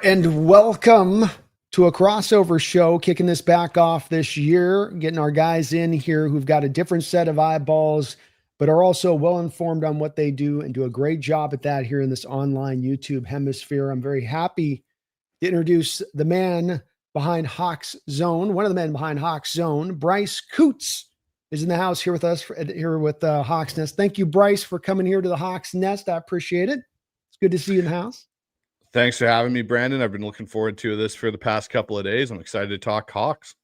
there, and welcome to a crossover show, kicking this back off this year, getting our guys in here who've got a different set of eyeballs, but are also well-informed on what they do and do a great job at that here in this online YouTube hemisphere. I'm very happy to introduce the man behind HawksZone, one of the men behind HawksZone. Bryce Coutts is in the house here with us, here with HawksNest. Thank you, Bryce, for coming here to the HawksNest. I appreciate it. It's good to see you in the house. Thanks for having me, Brandon. I've been looking forward to this for the past couple of days. I'm excited to talk Hawks.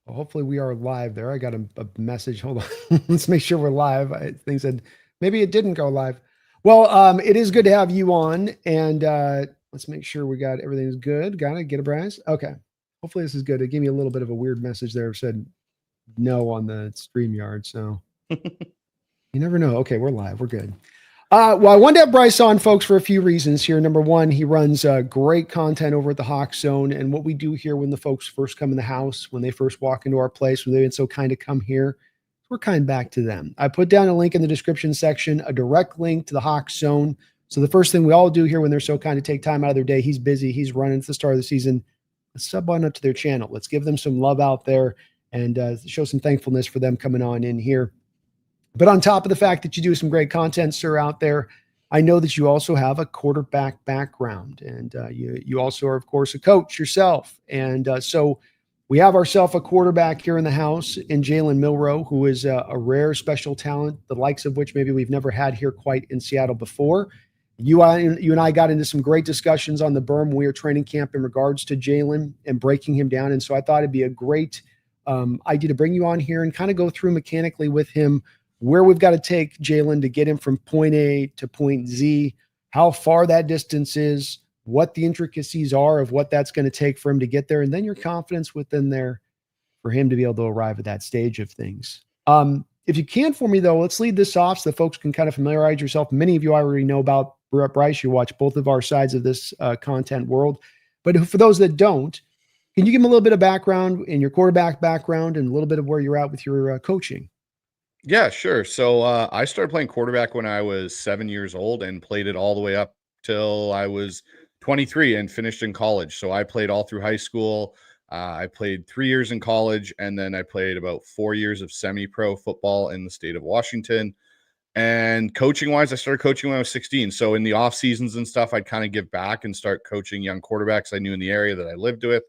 Well, hopefully we are live there. I got a message. Hold on. Let's make sure we're live. Things said maybe it didn't go live. Well, it is good to have you on, and let's make sure we got everything's good. Got it? Get it, Bryce? Okay. Hopefully this is good. It gave me a little bit of a weird message there. It said no on the StreamYard, so you never know. Okay, we're live. We're good. Well, I wanted to have Bryce on, folks, for a few reasons here. Number one, he runs great content over at the HawksZone. And what we do here when the folks first come in the house, when they first walk into our place, when they've been so kind to come here, we're kind back to them. I put down a link in the description section, a direct link to the HawksZone. So the first thing we all do here when they're so kind to take time out of their day, he's busy, he's running at the start of the season, let's sub on up to their channel. Let's give them some love out there and show some thankfulness for them coming on in here. But on top of the fact that you do some great content, sir, out there, I know that you also have a quarterback background, and you also are, of course, a coach yourself. And so we have ourselves a quarterback here in the house in Jalen Milroe, who is a rare special talent, the likes of which maybe we've never had here quite in Seattle before. You and I got into some great discussions on the berm when we were training camp in regards to Jalen and breaking him down. And so I thought it'd be a great idea to bring you on here and kind of go through mechanically with him where we've got to take Jalen to get him from point A to point Z, how far that distance is, what the intricacies are of what that's going to take for him to get there, and then your confidence within there for him to be able to arrive at that stage of things. If you can for me, though, let's lead this off so that folks can kind of familiarize yourself. Many of you already know about Bryce. You watch both of our sides of this content world. But for those that don't, can you give them a little bit of background in your quarterback background and a little bit of where you're at with your coaching? Yeah, sure. So I started playing quarterback when I was 7 years old and played it all the way up till I was 23 and finished in college. So I played all through high school. I played 3 years in college, and then I played about 4 years of semi-pro football in the state of Washington. And coaching-wise, I started coaching when I was 16. So in the off seasons and stuff, I'd kind of give back and start coaching young quarterbacks I knew in the area that I lived with,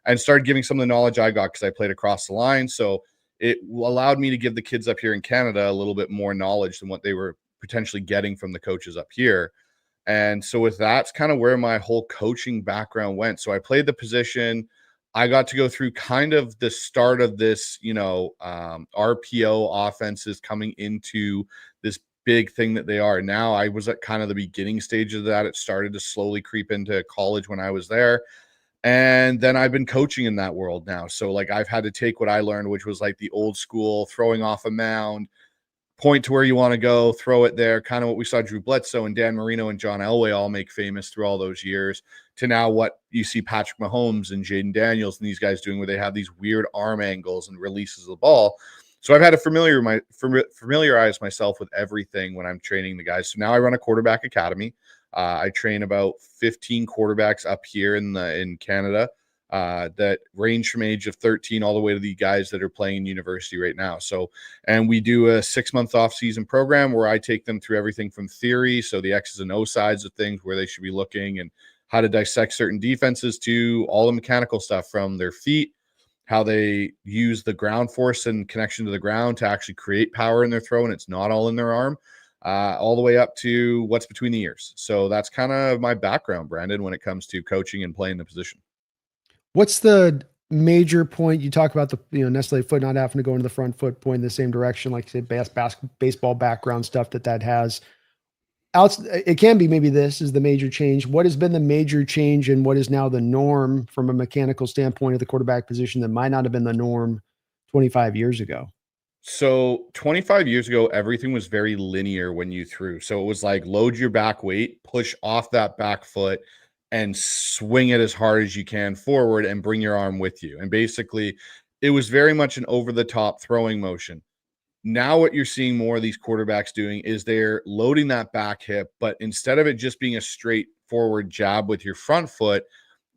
and started giving some of the knowledge I got because I played across the line. So it allowed me to give the kids up here in Canada a little bit more knowledge than what they were potentially getting from the coaches up here. And so with that's kind of where my whole coaching background went. So I played the position. I got to go through kind of the start of this, RPO offenses coming into this big thing that they are now. I was at kind of the beginning stage of that. It started to slowly creep into college when I was there. And then I've been coaching in that world now. So like I've had to take what I learned, which was like the old school throwing off a mound, point to where you want to go, throw it there, kind of what we saw Drew Bledsoe and Dan Marino and John Elway all make famous through all those years, to now what you see Patrick Mahomes and Jaden Daniels and these guys doing, where they have these weird arm angles and releases of the ball. So I've had to familiarize myself with everything when I'm training the guys. So now I run a quarterback academy. I train about 15 quarterbacks up here in Canada that range from age of 13 all the way to the guys that are playing in university right now. So, and we do a 6-month off-season program where I take them through everything from theory, so the X's and O sides of things, where they should be looking and how to dissect certain defenses, to all the mechanical stuff from their feet, how they use the ground force and connection to the ground to actually create power in their throw, and it's not all in their arm. All the way up to what's between the ears. So that's kind of my background, Brandon, when it comes to coaching and playing the position. What's the major point? You talk about the Nestle foot not having to go into the front foot, point in the same direction, like you said, baseball background stuff that has. It can be maybe this is the major change. What has been the major change and what is now the norm from a mechanical standpoint of the quarterback position that might not have been the norm 25 years ago? So 25 years ago, everything was very linear when you threw. So it was like load your back weight, push off that back foot, and swing it as hard as you can forward and bring your arm with you. And basically, it was very much an over-the-top throwing motion. Now what you're seeing more of these quarterbacks doing is they're loading that back hip, but instead of it just being a straight forward jab with your front foot,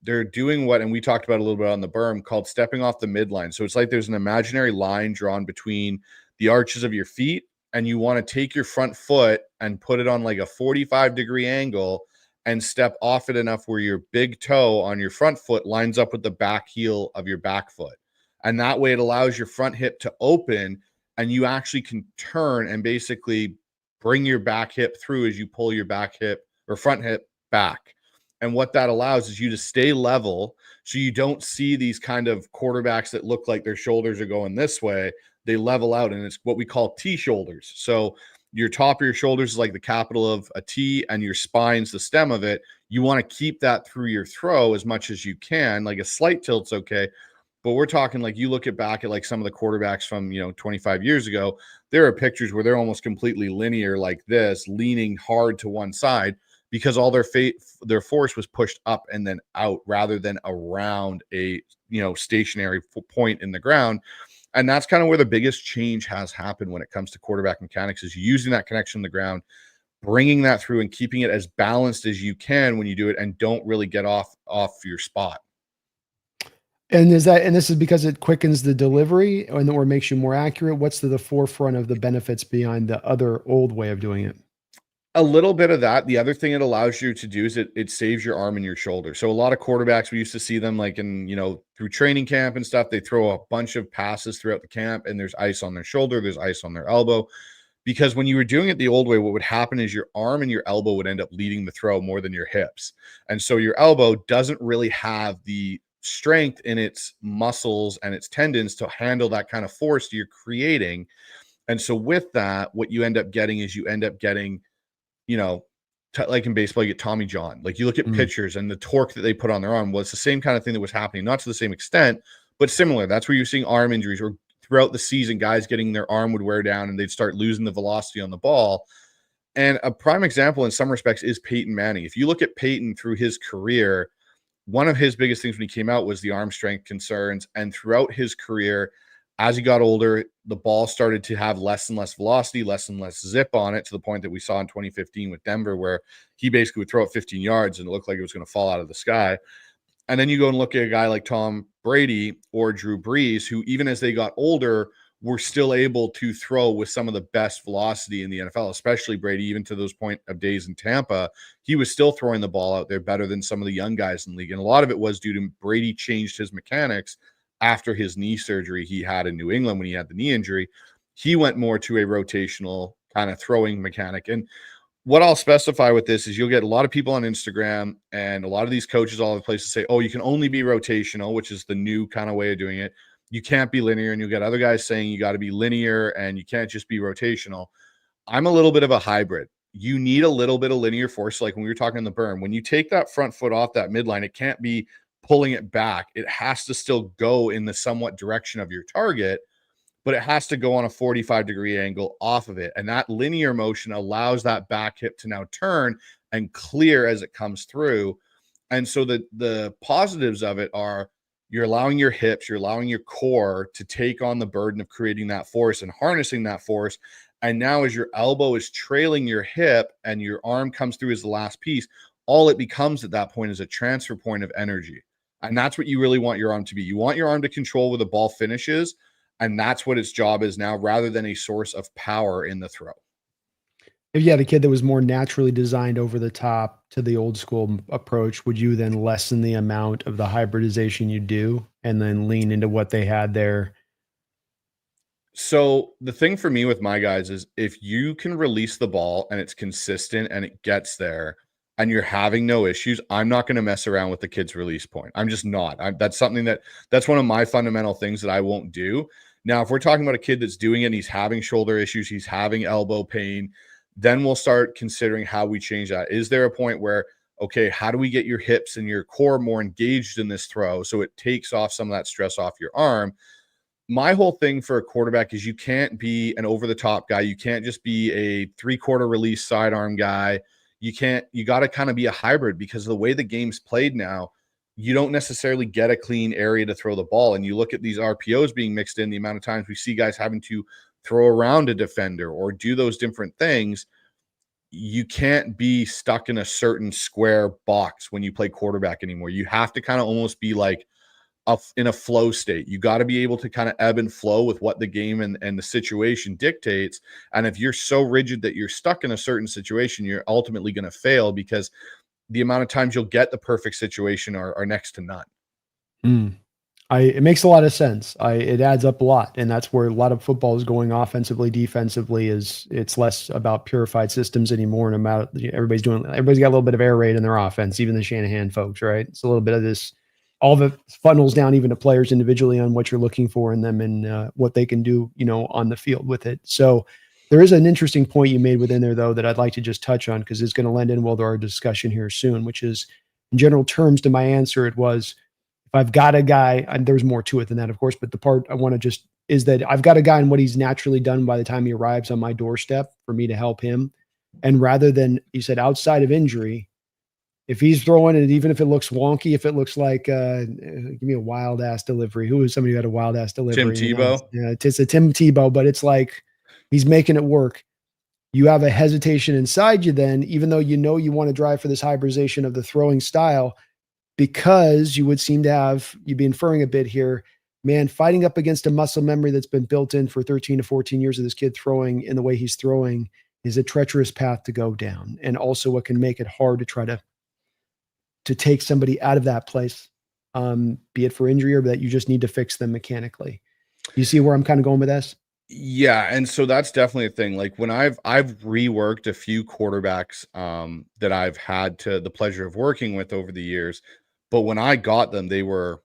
they're doing what, and we talked about a little bit on the berm, called stepping off the midline. So it's like there's an imaginary line drawn between the arches of your feet, and you want to take your front foot and put it on like a 45-degree angle and step off it enough where your big toe on your front foot lines up with the back heel of your back foot. And that way it allows your front hip to open, and you actually can turn and basically bring your back hip through as you pull your back hip or front hip back. And what that allows is you to stay level, so you don't see these kind of quarterbacks that look like their shoulders are going this way. They level out, and it's what we call T shoulders. So your top of your shoulders is like the capital of a T, and your spine's the stem of it. You want to keep that through your throw as much as you can. Like a slight tilt's okay, but we're talking like you look back at like some of the quarterbacks from 25 years ago. There are pictures where they're almost completely linear like this, leaning hard to one side, because all their force was pushed up and then out rather than around a stationary point in the ground. And that's kind of where the biggest change has happened when it comes to quarterback mechanics, is using that connection on the ground, bringing that through and keeping it as balanced as you can when you do it, and don't really get off your spot. And this is because it quickens the delivery or makes you more accurate? What's the forefront of the benefits behind the other old way of doing it? A little bit of that. The other thing it allows you to do is it saves your arm and your shoulder. So a lot of quarterbacks, we used to see them like in, through training camp and stuff, they throw a bunch of passes throughout the camp, and there's ice on their shoulder, there's ice on their elbow. Because when you were doing it the old way, what would happen is your arm and your elbow would end up leading the throw more than your hips. And so your elbow doesn't really have the strength in its muscles and its tendons to handle that kind of force you're creating. And so with that, what you end up getting is like in baseball, you get Tommy John. Like you look at pitchers and the torque that they put on their arm, well, it's the same kind of thing that was happening, not to the same extent, but similar. That's where you're seeing arm injuries, or throughout the season, guys getting their arm would wear down and they'd start losing the velocity on the ball. And a prime example in some respects is Peyton Manning. If you look at Peyton through his career, one of his biggest things when he came out was the arm strength concerns. And throughout his career, as he got older, the ball started to have less and less velocity, less and less zip on it, to the point that we saw in 2015 with Denver, where he basically would throw it 15 yards and it looked like it was going to fall out of the sky. And then you go and look at a guy like Tom Brady or Drew Brees, who even as they got older, were still able to throw with some of the best velocity in the NFL, especially Brady, even to those point of days in Tampa. He was still throwing the ball out there better than some of the young guys in the league. And a lot of it was due to Brady changed his mechanics after his knee surgery he had in New England when he had the knee injury. He went more to a rotational kind of throwing mechanic. And what I'll specify with this is you'll get a lot of people on Instagram and a lot of these coaches all over the place to say, oh, you can only be rotational, which is the new kind of way of doing it. You can't be linear. And you'll get other guys saying you got to be linear and you can't just be rotational. I'm a little bit of a hybrid. You need a little bit of linear force. Like when we were talking on the berm, when you take that front foot off that midline, it can't be pulling it back. It has to still go in the somewhat direction of your target, but it has to go on a 45-degree angle off of it. And that linear motion allows that back hip to now turn and clear as it comes through. And so the positives of it are you're allowing your hips, you're allowing your core to take on the burden of creating that force and harnessing that force. And now as your elbow is trailing your hip and your arm comes through as the last piece, all it becomes at that point is a transfer point of energy. And that's what you really want your arm to be. You want your arm to control where the ball finishes. And that's what its job is now, rather than a source of power in the throw. If you had a kid that was more naturally designed over the top to the old school approach, would you then lessen the amount of the hybridization you do and then lean into what they had there? So the thing for me with my guys is if you can release the ball and it's consistent and it gets there and you're having no issues, I'm not going to mess around with the kid's release point. I'm just not. That's something that's one of my fundamental things that I won't do. Now, if we're talking about a kid that's doing it and he's having shoulder issues, he's having elbow pain, then we'll start considering how we change that. Is there a point where, okay, how do we get your hips and your core more engaged in this throw so it takes off some of that stress off your arm? My whole thing for a quarterback is you can't be an over-the-top guy. You can't just be a three-quarter release sidearm guy. You got to kind of be a hybrid, because of the way the game's played now, you don't necessarily get a clean area to throw the ball. And you look at these RPOs being mixed in, the amount of times we see guys having to throw around a defender or do those different things. you can't be stuck in a certain square box when you play quarterback anymore. You have to kind of almost be like in a flow state. You got to be able to kind of ebb and flow with what the game and the situation dictates. And if you're so rigid that you're stuck in a certain situation, you're ultimately going to fail, because the amount of times you'll get the perfect situation are next to none. It makes a lot of sense. It adds up a lot, and that's where a lot of football is going offensively, defensively. Is it's less about purified systems anymore, and about everybody's got a little bit of air raid in their offense, even the Shanahan folks, right? It's a little bit of this, all the funnels down even to players individually on what you're looking for in them and what they can do, on the field with it. So there is an interesting point you made within there, though, that I'd like to just touch on, because it's going to lend in well to our discussion here soon, which is, in general terms, to my answer, it was, I've got a guy, and there's more to it than that, of course, but the part I want to just is that I've got a guy and what he's naturally done by the time he arrives on my doorstep for me to help him. And rather than, you said, outside of injury, if he's throwing it, even if it looks wonky, if it looks like, give me a wild ass delivery. Who is somebody who had a wild ass delivery? Tim Tebow. It's a Tim Tebow, but it's like he's making it work. You have a hesitation inside you then, even though you want to drive for this hybridization of the throwing style, because you would seem to have, you'd be inferring a bit here, man, fighting up against a muscle memory that's been built in for 13 to 14 years of this kid throwing in the way he's throwing is a treacherous path to go down. And also what can make it hard to try to take somebody out of that place, be it for injury or that you just need to fix them mechanically. You see where I'm kind of going with this? Yeah, and so that's definitely a thing. Like when I've reworked a few quarterbacks that I've had the pleasure of working with over the years, but when I got them, they were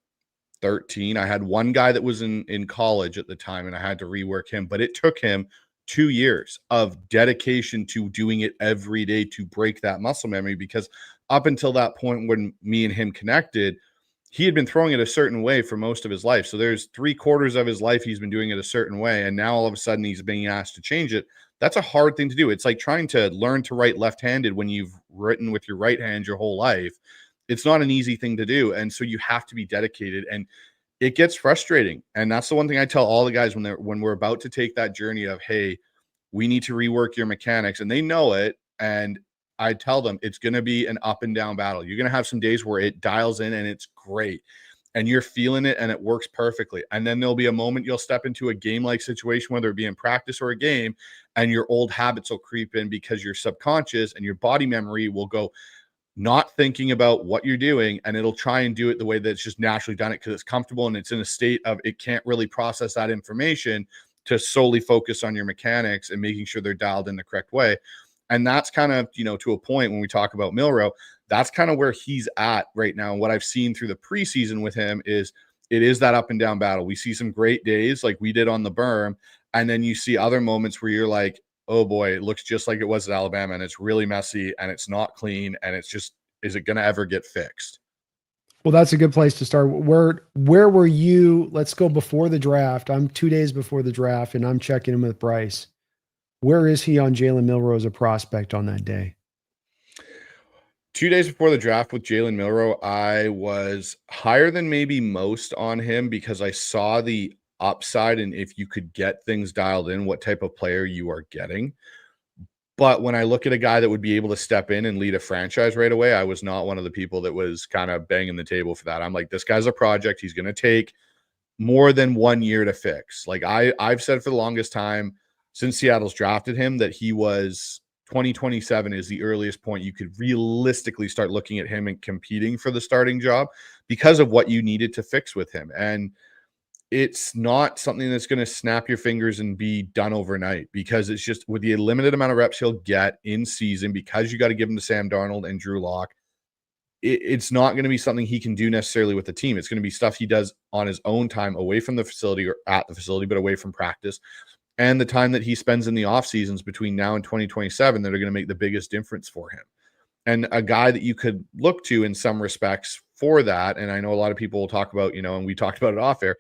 13. I had one guy that was in college at the time, and I had to rework him, but it took him 2 years of dedication to doing it every day to break that muscle memory, because up until that point when me and him connected, he had been throwing it a certain way for most of his life. So there's 3/4 of his life he's been doing it a certain way, and now all of a sudden he's being asked to change it. That's a hard thing to do. It's like trying to learn to write left-handed when you've written with your right hand your whole life. It's not an easy thing to do, and so you have to be dedicated, and it gets frustrating. And that's the one thing I tell all the guys when we're about to take that journey of, hey, we need to rework your mechanics, and they know it. And I tell them it's going to be an up and down battle. You're going to have some days where it dials in and it's great and you're feeling it and it works perfectly. And then there'll be a moment you'll step into a game-like situation, whether it be in practice or a game, and your old habits will creep in because your subconscious and your body memory will go not thinking about what you're doing, and it'll try and do it the way that's just naturally done it because it's comfortable and it's in a state of it can't really process that information to solely focus on your mechanics and making sure they're dialed in the correct way. And that's kind of, to a point when we talk about Milro, that's kind of where he's at right now. And what I've seen through the preseason with him is it is that up and down battle. We see some great days like we did on the berm. And then you see other moments where you're like, oh boy, it looks just like it was at Alabama, and it's really messy and it's not clean. And it's just, is it going to ever get fixed? Well, that's a good place to start. Where were you? Let's go before the draft. I'm 2 days before the draft and I'm checking in with Bryce. Where is he on Jalen Milroe as a prospect on that day? 2 days before the draft with Jalen Milroe, I was higher than maybe most on him because I saw the upside and if you could get things dialed in, what type of player you are getting. But when I look at a guy that would be able to step in and lead a franchise right away, I was not one of the people that was kind of banging the table for that. I'm like, this guy's a project. He's going to take more than 1 year to fix. Like I've said for the longest time since Seattle's drafted him that he was 2027 is the earliest point you could realistically start looking at him and competing for the starting job because of what you needed to fix with him. And it's not something that's going to snap your fingers and be done overnight, because it's just with the limited amount of reps he'll get in season, because you got to give him to Sam Darnold and Drew Lock. It's not going to be something he can do necessarily with the team. It's going to be stuff he does on his own time away from the facility or at the facility, but away from practice. And the time that he spends in the off seasons between now and 2027 that are going to make the biggest difference for him. And a guy that you could look to in some respects for that. And I know a lot of people will talk about, and we talked about it off air,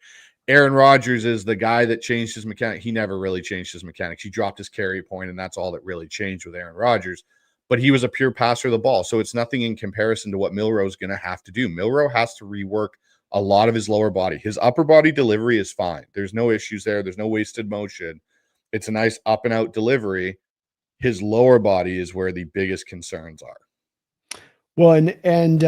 Aaron Rodgers is the guy that changed his mechanic. He never really changed his mechanics. He dropped his carry point, and that's all that really changed with Aaron Rodgers. But he was a pure passer of the ball. So it's nothing in comparison to what Milroe is going to have to do. Milroe has to rework a lot of his lower body. His upper body delivery is fine. There's no issues there. There's no wasted motion. It's a nice up and out delivery. His lower body is where the biggest concerns are. Well, and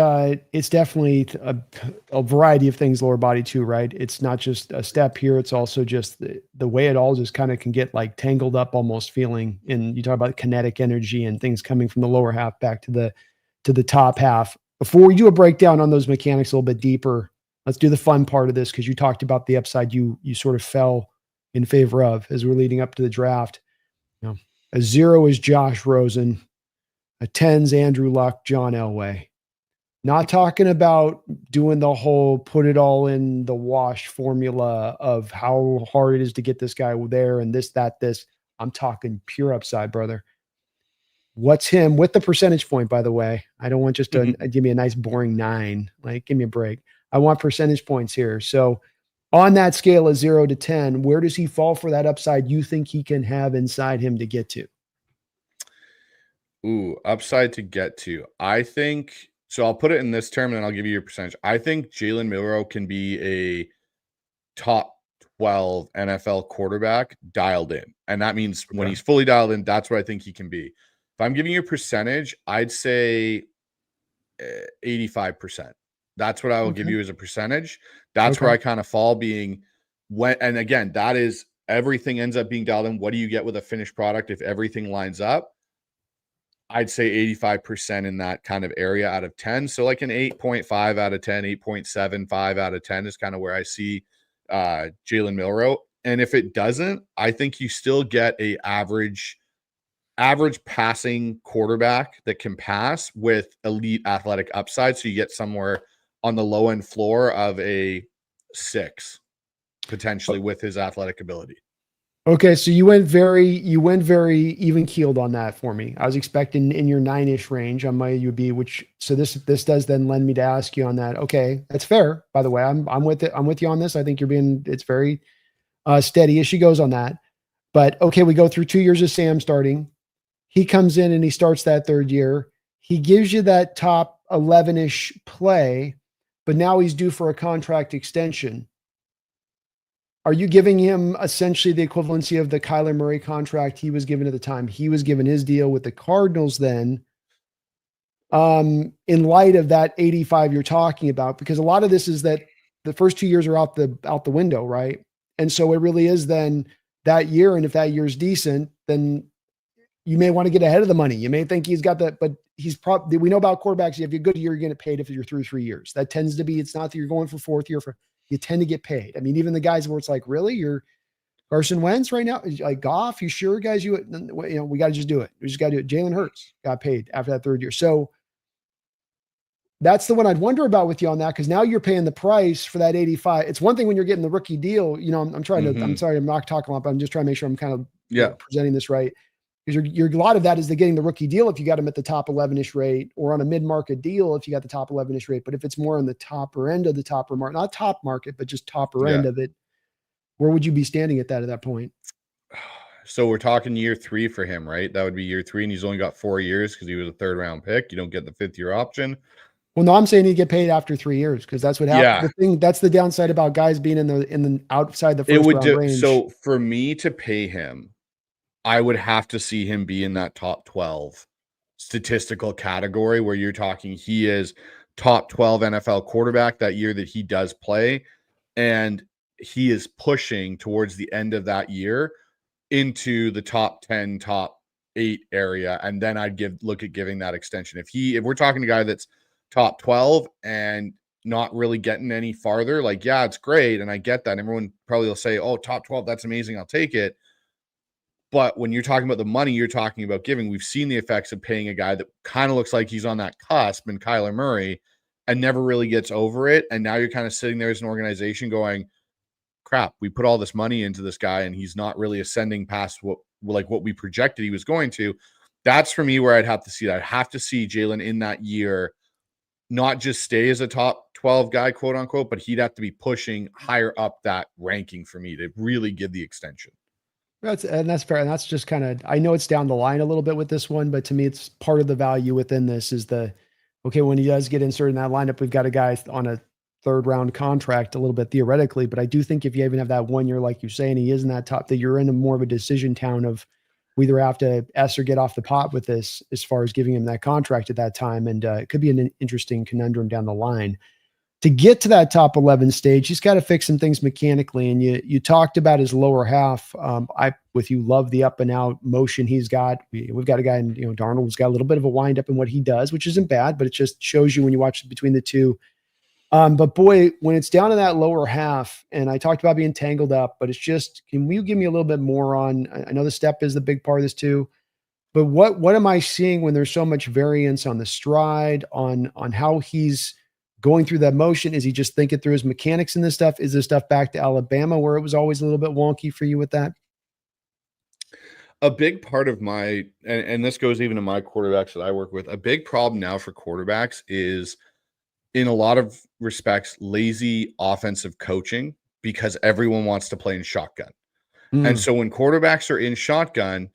it's definitely a variety of things, lower body too, right? It's not just a step here. It's also just the way it all just kind of can get like tangled up almost feeling. And you talk about kinetic energy and things coming from the lower half back to the top half. Before we do a breakdown on those mechanics a little bit deeper, let's do the fun part of this, because you talked about the upside you sort of fell in favor of as we're leading up to the draft. You know, a 0 is Josh Rosen. A 10's Andrew Luck, John Elway. Not talking about doing the whole put it all in the wash formula of how hard it is to get this guy there and this, that, this. I'm talking pure upside, brother. What's him with the percentage point, by the way? I don't want just to give me a nice boring 9. Like, give me a break. I want percentage points here. So on that scale of 0 to 10, where does he fall for that upside you think he can have inside him to get to? Ooh, upside to get to. I think so. I'll put it in this term and then I'll give you your percentage. I think Jalen Milroe can be a top 12 NFL quarterback dialed in. And that means when he's fully dialed in, that's what I think he can be. If I'm giving you a percentage, I'd say 85%. That's what I will give you as a percentage. That's where I kind of fall, being when, and again, that is everything ends up being dialed in. What do you get with a finished product if everything lines up? I'd say 85% in that kind of area out of 10. So like an 8.5 out of 10, 8.75 out of 10 is kind of where I see Jalen Milroe. And if it doesn't, I think you still get a average passing quarterback that can pass with elite athletic upside. So you get somewhere on the low end floor of a 6 potentially with his athletic ability. Okay, so you went very even keeled on that for me. I was expecting in your 9-ish range on my UB, which so this does then lend me to ask you on that. Okay, that's fair. By the way, I'm with it. I'm with you on this. I think it's very steady as she goes on that. But okay, we go through 2 years of Sam starting. He comes in and he starts that third year. He gives you that top 11-ish play, but now he's due for a contract extension. Are you giving him essentially the equivalency of the Kyler Murray contract he was given at the time? He was given his deal with the Cardinals then, in light of that 85 you're talking about, because a lot of this is that the first 2 years are out the window, right? And so it really is then that year. And if that year's decent, then you may want to get ahead of the money. You may think he's got that, but he's probably, we know about quarterbacks. If you're good, you're going to get paid if you're through 3 years. That tends to be, it's not that you're going for fourth year you tend to get paid. I mean, even the guys where it's like, really, you're Carson Wentz right now, like Goff, you sure guys, we got to just do it. We just got to do it. Jalen Hurts got paid after that third year. So that's the one I'd wonder about with you on that. Cause now you're paying the price for that 85. It's one thing when you're getting the rookie deal, I'm trying to, I'm sorry, I'm not talking a lot, but I'm just trying to make sure I'm kind of presenting this right. Because a lot of that is getting the rookie deal if you got him at the top 11-ish rate, or on a mid-market deal if you got the top 11-ish rate. But if it's more on the topper end of the topper market, not top market, but just topper end of it, where would you be standing at that point? So we're talking year 3 for him, right? That would be year 3, and he's only got 4 years because he was a 3rd round pick. You don't get the 5th year option. Well, no, I'm saying he'd get paid after 3 years because that's what happens. The thing, that's the downside about guys being in the outside the first round range. So for me to pay him, I would have to see him be in that top 12 statistical category where you're talking he is top 12 NFL quarterback that year that he does play, and he is pushing towards the end of that year into the top 10, top 8 area. And then I'd look at giving that extension. If we're talking a guy that's top 12 and not really getting any farther, like, yeah, it's great. And I get that. Everyone probably will say, oh, top 12, that's amazing, I'll take it. But when you're talking about the money you're talking about giving, we've seen the effects of paying a guy that kind of looks like he's on that cusp in Kyler Murray and never really gets over it. And now you're kind of sitting there as an organization going, crap, we put all this money into this guy and he's not really ascending past what we projected he was going to. That's for me where I'd have to see that. I'd have to see Jalen in that year not just stay as a top 12 guy, quote unquote, but he'd have to be pushing higher up that ranking for me to really give the extension. That's fair. And that's just kind of, I know it's down the line a little bit with this one, but to me, it's part of the value within this is when he does get inserted in that lineup, we've got a guy on a 3rd round contract a little bit theoretically, but I do think if you even have that 1 year, like you're saying, he is in that top, that you're in more of a decision town of we either have to S or get off the pot with this as far as giving him that contract at that time. And it could be an interesting conundrum down the line. To get to that top 11 stage, he's got to fix some things mechanically. And you talked about his lower half. I, with you, love the up and out motion he's got. We've got a guy in, Darnold, who's got a little bit of a wind up in what he does, which isn't bad, but it just shows you when you watch between the two. But boy, when it's down in that lower half, and I talked about being tangled up, but it's just, can you give me a little bit more on, I know the step is the big part of this too, but what am I seeing when there's so much variance on the stride, on how he's going through that motion? Is he just thinking through his mechanics and this stuff? Is this stuff back to Alabama where it was always a little bit wonky for you with that? A big part of my, and this goes even to my quarterbacks that I work with, a big problem now for quarterbacks is, in a lot of respects, lazy offensive coaching, because everyone wants to play in shotgun. And so when quarterbacks are in shotgun,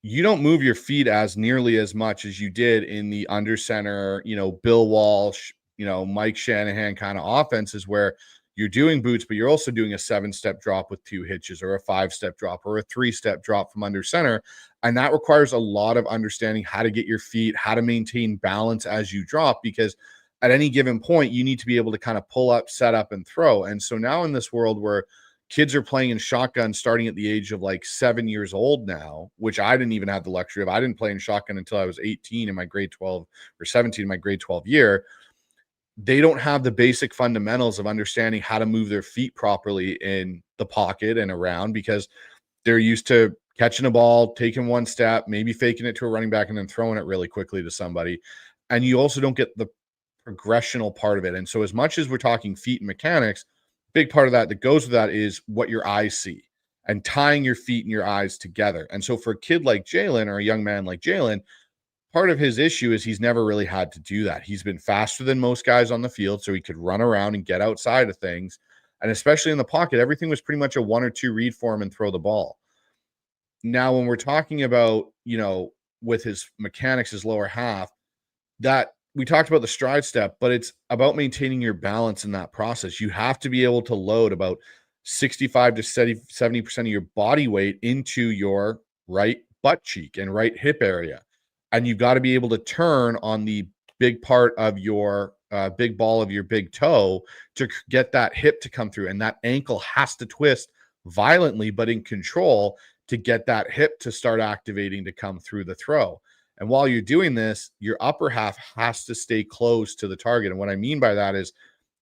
you don't move your feet as nearly as much as you did in the under center, Bill Walsh, Mike Shanahan kind of offenses, where you're doing boots, but you're also doing a 7-step drop with 2 hitches, or a 5-step drop, or a 3-step drop from under center. And that requires a lot of understanding how to get your feet, how to maintain balance as you drop, because at any given point, you need to be able to kind of pull up, set up, and throw. And so now in this world where kids are playing in shotgun starting at the age of like 7 years old now, which I didn't even have the luxury of. I didn't play in shotgun until I was 18 in my grade 12, or 17 in my grade 12 year. They don't have the basic fundamentals of understanding how to move their feet properly in the pocket and around, because they're used to catching a ball, taking 1 step, maybe faking it to a running back, and then throwing it really quickly to somebody. And you also don't get the progressional part of it. And so as much as we're talking feet and mechanics, big part of that goes with that is what your eyes see, and tying your feet and your eyes together. And so for a kid like Jalen, or a young man like Jalen, part of his issue is he's never really had to do that. He's been faster than most guys on the field, so he could run around and get outside of things. And especially in the pocket, everything was pretty much a 1 or 2 read for him and throw the ball. Now, when we're talking about, with his mechanics, his lower half, that we talked about the stride step, but it's about maintaining your balance in that process. You have to be able to load about 65 to 70% of your body weight into your right butt cheek and right hip area. And you've got to be able to turn on the big part of your big ball of your big toe to get that hip to come through. And that ankle has to twist violently, but in control, to get that hip to start activating to come through the throw. And while you're doing this, your upper half has to stay close to the target. And what I mean by that is,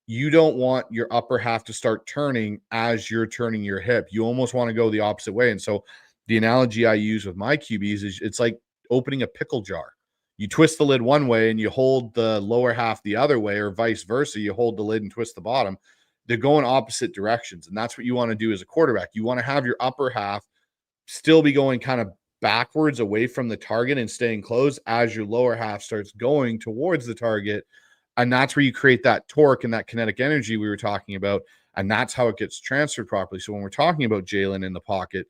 you don't want your upper half to start turning as you're turning your hip. You almost want to go the opposite way. And so the analogy I use with my QBs is, it's like opening a pickle jar. You twist the lid one way and you hold the lower half the other way, or vice versa. You hold the lid and twist the bottom. They're going opposite directions. And that's what you want to do as a quarterback. You want to have your upper half still be going kind of backwards away from the target and staying close as your lower half starts going towards the target. And that's where you create that torque and that kinetic energy we were talking about. And that's how it gets transferred properly. So when we're talking about Jalen in the pocket,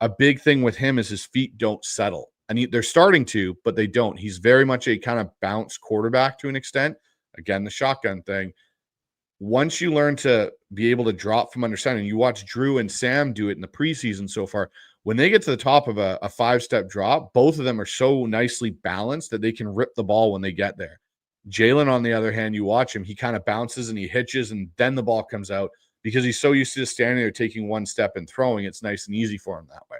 a big thing with him is his feet don't settle. And they're starting to, but they don't. He's very much a kind of bounce quarterback to an extent. Again, the shotgun thing. Once you learn to be able to drop from under center, and you watch Drew and Sam do it in the preseason so far, when they get to the top of a 5-step drop, both of them are so nicely balanced that they can rip the ball when they get there. Jalen, on the other hand, you watch him, he kind of bounces and he hitches, and then the ball comes out because he's so used to just standing there taking 1 step and throwing. It's nice and easy for him that way.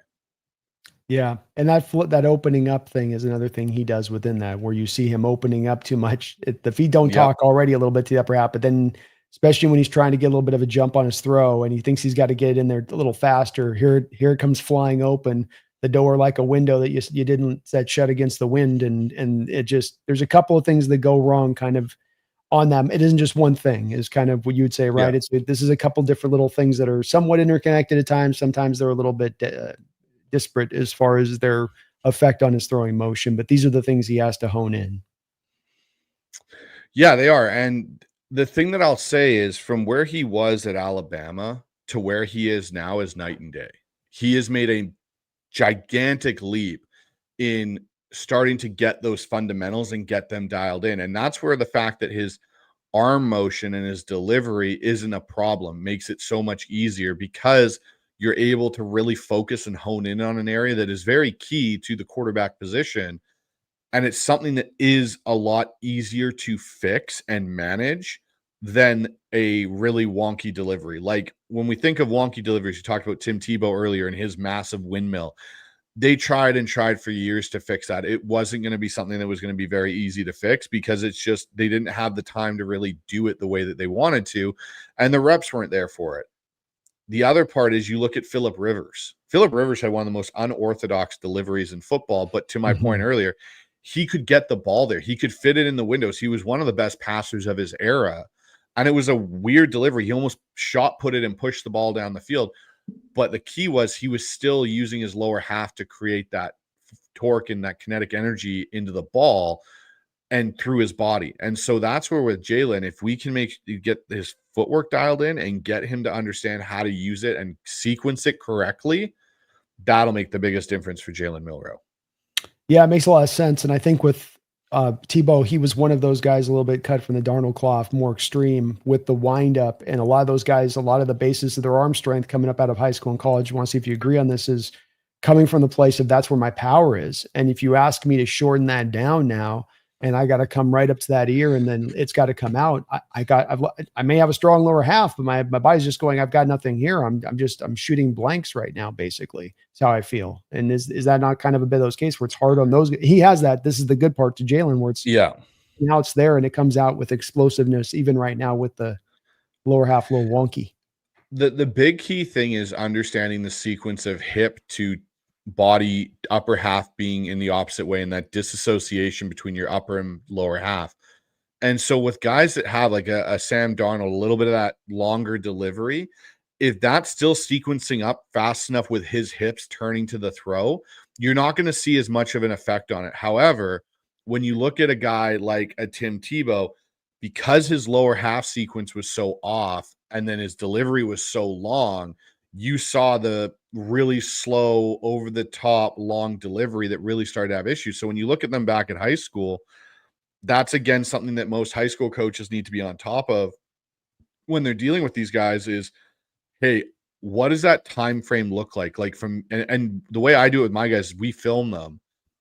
Yeah, and that opening up thing is another thing he does within that, where you see him opening up too much. The feet don't talk already a little bit to the upper half, but then especially when he's trying to get a little bit of a jump on his throw and he thinks he's got to get it in there a little faster, here it comes flying open, the door like a window that you didn't set shut against the wind, and it just, there's a couple of things that go wrong kind of on them. It isn't just one thing, is kind of what you would say, right? This is a couple different little things that are somewhat interconnected at times. Sometimes they're a little bit disparate as far as their effect on his throwing motion, but these are the things he has to hone in. Yeah, they are. And the thing that I'll say is, from where he was at Alabama to where he is now is night and day. He has made a gigantic leap in starting to get those fundamentals and get them dialed in. And that's where the fact that his arm motion and his delivery isn't a problem makes it so much easier, because you're able to really focus and hone in on an area that is very key to the quarterback position. And it's something that is a lot easier to fix and manage than a really wonky delivery. Like when we think of wonky deliveries, you talked about Tim Tebow earlier and his massive windmill. They tried and tried for years to fix that. It wasn't going to be something that was going to be very easy to fix because it's just they didn't have the time to really do it the way that they wanted to, and the reps weren't there for it. The other part is you look at Phillip Rivers. Phillip Rivers had one of the most unorthodox deliveries in football, but to my point earlier, he could get the ball there. He could fit it in the windows. He was one of the best passers of his era, and it was a weird delivery. He almost shot put it and pushed the ball down the field. But the key was he was still using his lower half to create that torque and that kinetic energy into the ball and through his body. And so that's where with Jalen, if we can get his footwork dialed in and get him to understand how to use it and sequence it correctly, that'll make the biggest difference for Jalen Milroe. Yeah, it makes a lot of sense. And I think with Tebow, he was one of those guys a little bit cut from the Darnold cloth, more extreme with the windup. And a lot of those guys, a lot of the basis of their arm strength coming up out of high school and college, you want to see if you agree on this, is coming from the place of that's where my power is. And if you ask me to shorten that down now, and I got to come right up to that ear, and then it's got to come out. I may have a strong lower half, but my body's just going, I've got nothing here. I'm shooting blanks right now. Basically, that's how I feel. And is that not kind of a bit of those cases where it's hard on those? He has that. This is the good part to Jalen, where it's now it's there and it comes out with explosiveness. Even right now with the lower half, a little wonky. The big key thing is understanding the sequence of hip to body, upper half being in the opposite way, and that disassociation between your upper and lower half. And so with guys that have like a Sam Darnold, a little bit of that longer delivery, if that's still sequencing up fast enough with his hips turning to the throw, you're not going to see as much of an effect on it. However, when you look at a guy like a Tim Tebow, because his lower half sequence was so off and then his delivery was so long, you saw the really slow, over the top, long delivery that really started to have issues. So when you look at them back in high school, that's again something that most high school coaches need to be on top of when they're dealing with these guys is, hey, what does that time frame look like? Like and the way I do it with my guys is we film them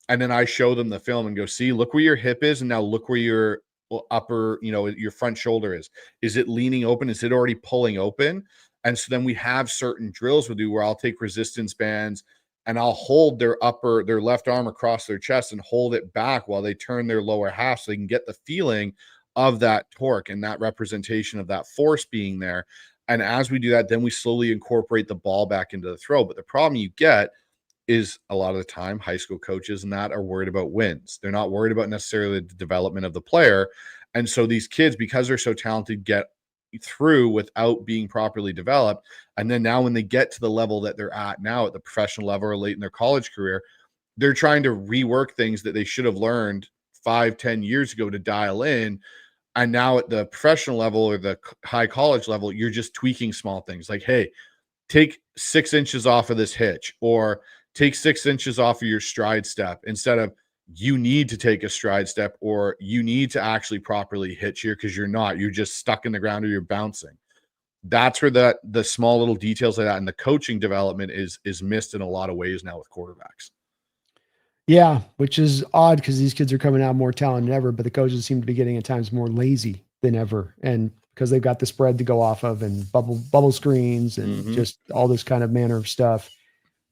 and then I show them the film and go, see, look where your hip is, and now look where your upper, your front shoulder is. Is it leaning open? Is it already pulling open? And so then we have certain drills we'll do where I'll take resistance bands and I'll hold their left arm across their chest and hold it back while they turn their lower half so they can get the feeling of that torque and that representation of that force being there. And as we do that, then we slowly incorporate the ball back into the throw. But the problem you get is a lot of the time high school coaches and that are worried about wins. They're not worried about necessarily the development of the player. And so these kids, because they're so talented, get through without being properly developed. And then now when they get to the level that they're at now at the professional level or late in their college career, they're trying to rework things that they should have learned 5-10 years ago to dial in. And now at the professional level or the high college level, you're just tweaking small things like, hey, take 6 inches off of this hitch, or take 6 inches off of your stride step, instead of you need to take a stride step or you need to actually properly hitch here because you're just stuck in the ground or you're bouncing. That's where the small little details like that and the coaching development is missed in a lot of ways now with quarterbacks. Yeah, which is odd because these kids are coming out more talented than ever, but the coaches seem to be getting at times more lazy than ever. And because they've got the spread to go off of and bubble screens and just all this kind of manner of stuff.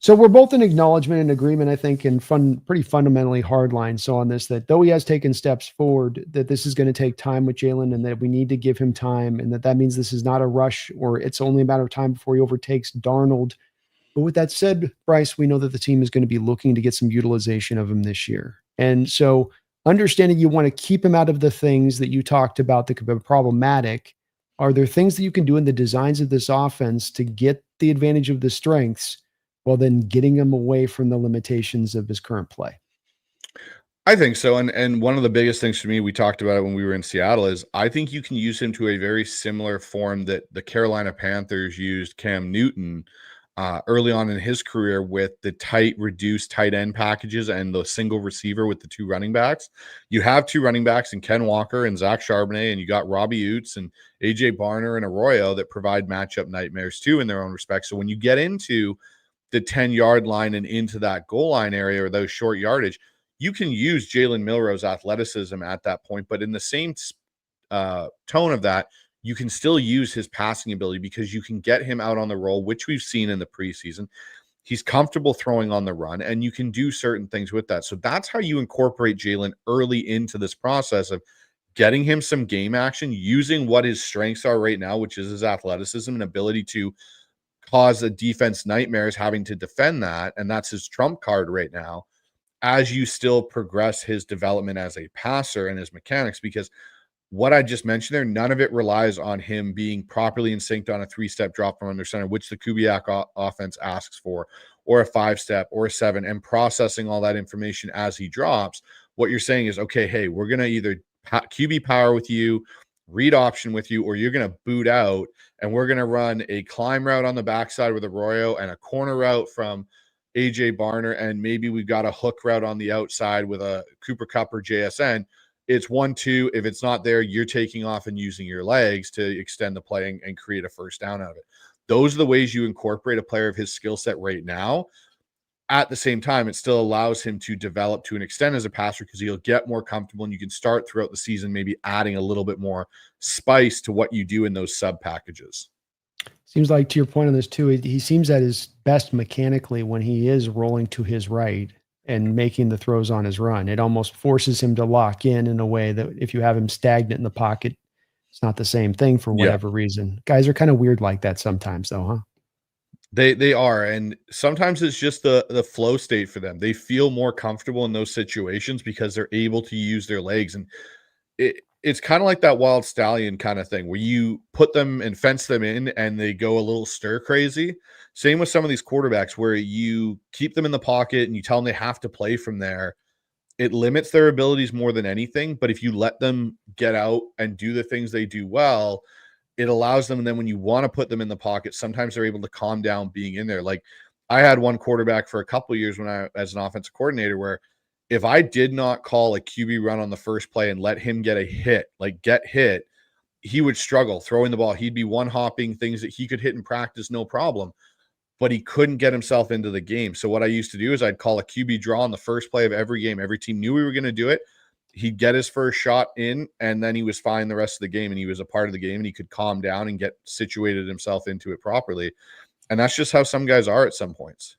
So we're both in acknowledgement and agreement, I think, in pretty fundamentally hard lines. So on this, that though he has taken steps forward, that this is going to take time with Jalen and that we need to give him time, and that means this is not a rush or it's only a matter of time before he overtakes Darnold. But with that said, Bryce, we know that the team is going to be looking to get some utilization of him this year. And so understanding you want to keep him out of the things that you talked about that could be problematic, are there things that you can do in the designs of this offense to get the advantage of the strengths while then getting him away from the limitations of his current play? I think so. And one of the biggest things for me, we talked about it when we were in Seattle, is I think you can use him to a very similar form that the Carolina Panthers used Cam Newton early on in his career with the reduced tight end packages and the single receiver with the 2 running backs. You have 2 running backs in Ken Walker and Zach Charbonnet, and you got Robbie Oots and AJ Barner and Arroyo that provide matchup nightmares too in their own respect. So when you get into the 10-yard line and into that goal line area or those short yardage, you can use Jalen Milroe's athleticism at that point, but in the same tone of that, you can still use his passing ability because you can get him out on the roll, which we've seen in the preseason. He's comfortable throwing on the run, and you can do certain things with that. So that's how you incorporate Jalen early into this process of getting him some game action, using what his strengths are right now, which is his athleticism and ability to cause a defense nightmares having to defend that. And that's his trump card right now, as you still progress his development as a passer and his mechanics, because what I just mentioned there, none of it relies on him being properly in sync on a 3-step drop from under center, which the Kubiak offense asks for, or a 5-step or a 7, and processing all that information as he drops. What you're saying is, okay, hey, we're going to either QB power with you, read option with you, or you're going to boot out, and we're going to run a climb route on the backside with Arroyo and a corner route from AJ Barner, and maybe we've got a hook route on the outside with a Cooper Kupp or JSN. It's 1-2. If it's not there, you're taking off and using your legs to extend the play and create a first down out of it. Those are the ways you incorporate a player of his skill set right now. At the same time, it still allows him to develop to an extent as a passer because he'll get more comfortable, and you can start throughout the season maybe adding a little bit more spice to what you do in those sub packages. Seems like, to your point on this too, he seems at his best mechanically when he is rolling to his right and making the throws on his run. It almost forces him to lock in a way that if you have him stagnant in the pocket, it's not the same thing for whatever reason. Guys are kind of weird like that sometimes though, huh? They are, and sometimes it's just the flow state for them. They feel more comfortable in those situations because they're able to use their legs, and it's kind of like that wild stallion kind of thing where you put them and fence them in and they go a little stir crazy. Same with some of these quarterbacks where you keep them in the pocket and you tell them they have to play from there. It limits their abilities more than anything, but if you let them get out and do the things they do well, it allows them. And then when you want to put them in the pocket, sometimes they're able to calm down being in there. Like I had one quarterback for a couple of years when I, as an offensive coordinator, where if I did not call a QB run on the first play and let him get a hit, like get hit, he would struggle throwing the ball. He'd be one hopping things that he could hit in practice, no problem, but he couldn't get himself into the game. So what I used to do is I'd call a QB draw on the first play of every game. Every team knew we were going to do it. He'd get his first shot in, and then he was fine the rest of the game, and he was a part of the game, and he could calm down and get situated himself into it properly. And that's just how some guys are at some points.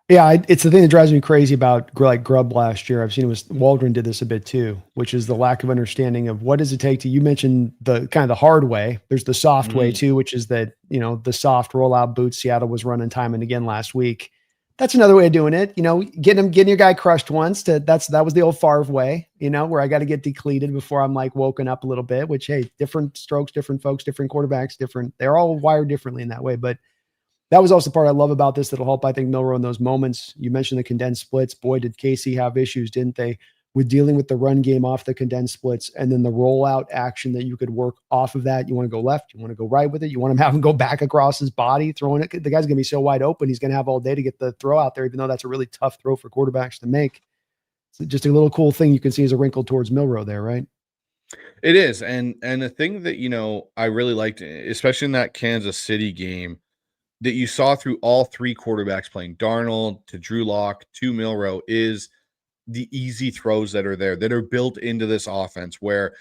Yeah, it's the thing that drives me crazy about like Grubb last year. I've seen it was Waldron did this a bit too, which is the lack of understanding of what does it take to. You mentioned the kind of the hard way. There's the soft way too, which is that the soft rollout boots Seattle was running time and again last week. That's another way of doing it. Getting your guy crushed once. That was the old Favre way. Where I got to get decleated before I'm like woken up a little bit. Which hey, different strokes, different folks, different quarterbacks, different. They're all wired differently in that way, but. That was also the part I love about this that'll help, I think, Milro in those moments. You mentioned the condensed splits. Boy, did KC have issues, didn't they, with dealing with the run game off the condensed splits and then the rollout action that you could work off of that. You want to go left, you want to go right with it. You want him to have him go back across his body, throwing it. The guy's going to be so wide open. He's going to have all day to get the throw out there, even though that's a really tough throw for quarterbacks to make. It's just a little cool thing you can see as a wrinkle towards Milro there, right? It is. And the thing that, I really liked, especially in that Kansas City game, that you saw through all 3 quarterbacks playing, Darnold to Drew Lock to Milro, is the easy throws that are there that are built into this offense where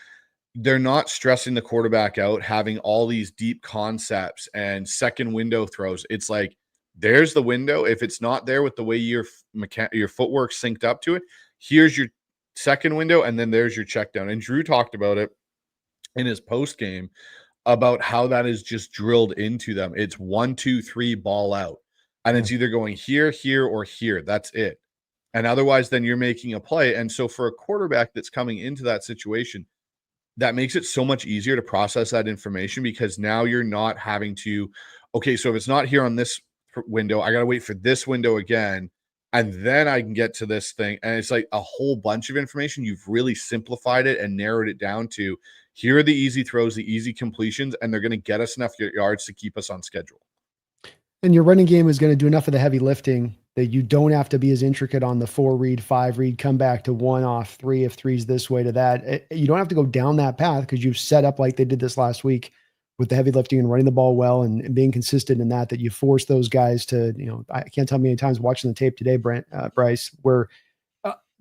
they're not stressing the quarterback out, having all these deep concepts and second window throws. It's like, there's the window. If it's not there with the way your footwork synced up to it, here's your second window, and then there's your check down. And Drew talked about it in his post game about how that is just drilled into them. It's 1, 2, 3, ball out. And it's either going here, here, or here. That's it. And otherwise, then you're making a play. And so for a quarterback that's coming into that situation, that makes it so much easier to process that information because now you're not having to, okay, so if it's not here on this window, I got to wait for this window again. And then I can get to this thing. And it's like a whole bunch of information. You've really simplified it and narrowed it down to here are the easy throws, the easy completions, and they're going to get us enough yards to keep us on schedule. And your running game is going to do enough of the heavy lifting that you don't have to be as intricate on the 4 read, 5 read, come back to 1 off 3 if three's this way to that. You don't have to go down that path because you've set up like they did this last week with the heavy lifting and running the ball well and being consistent in that you force those guys to, I can't tell how many times watching the tape today, Bryce, where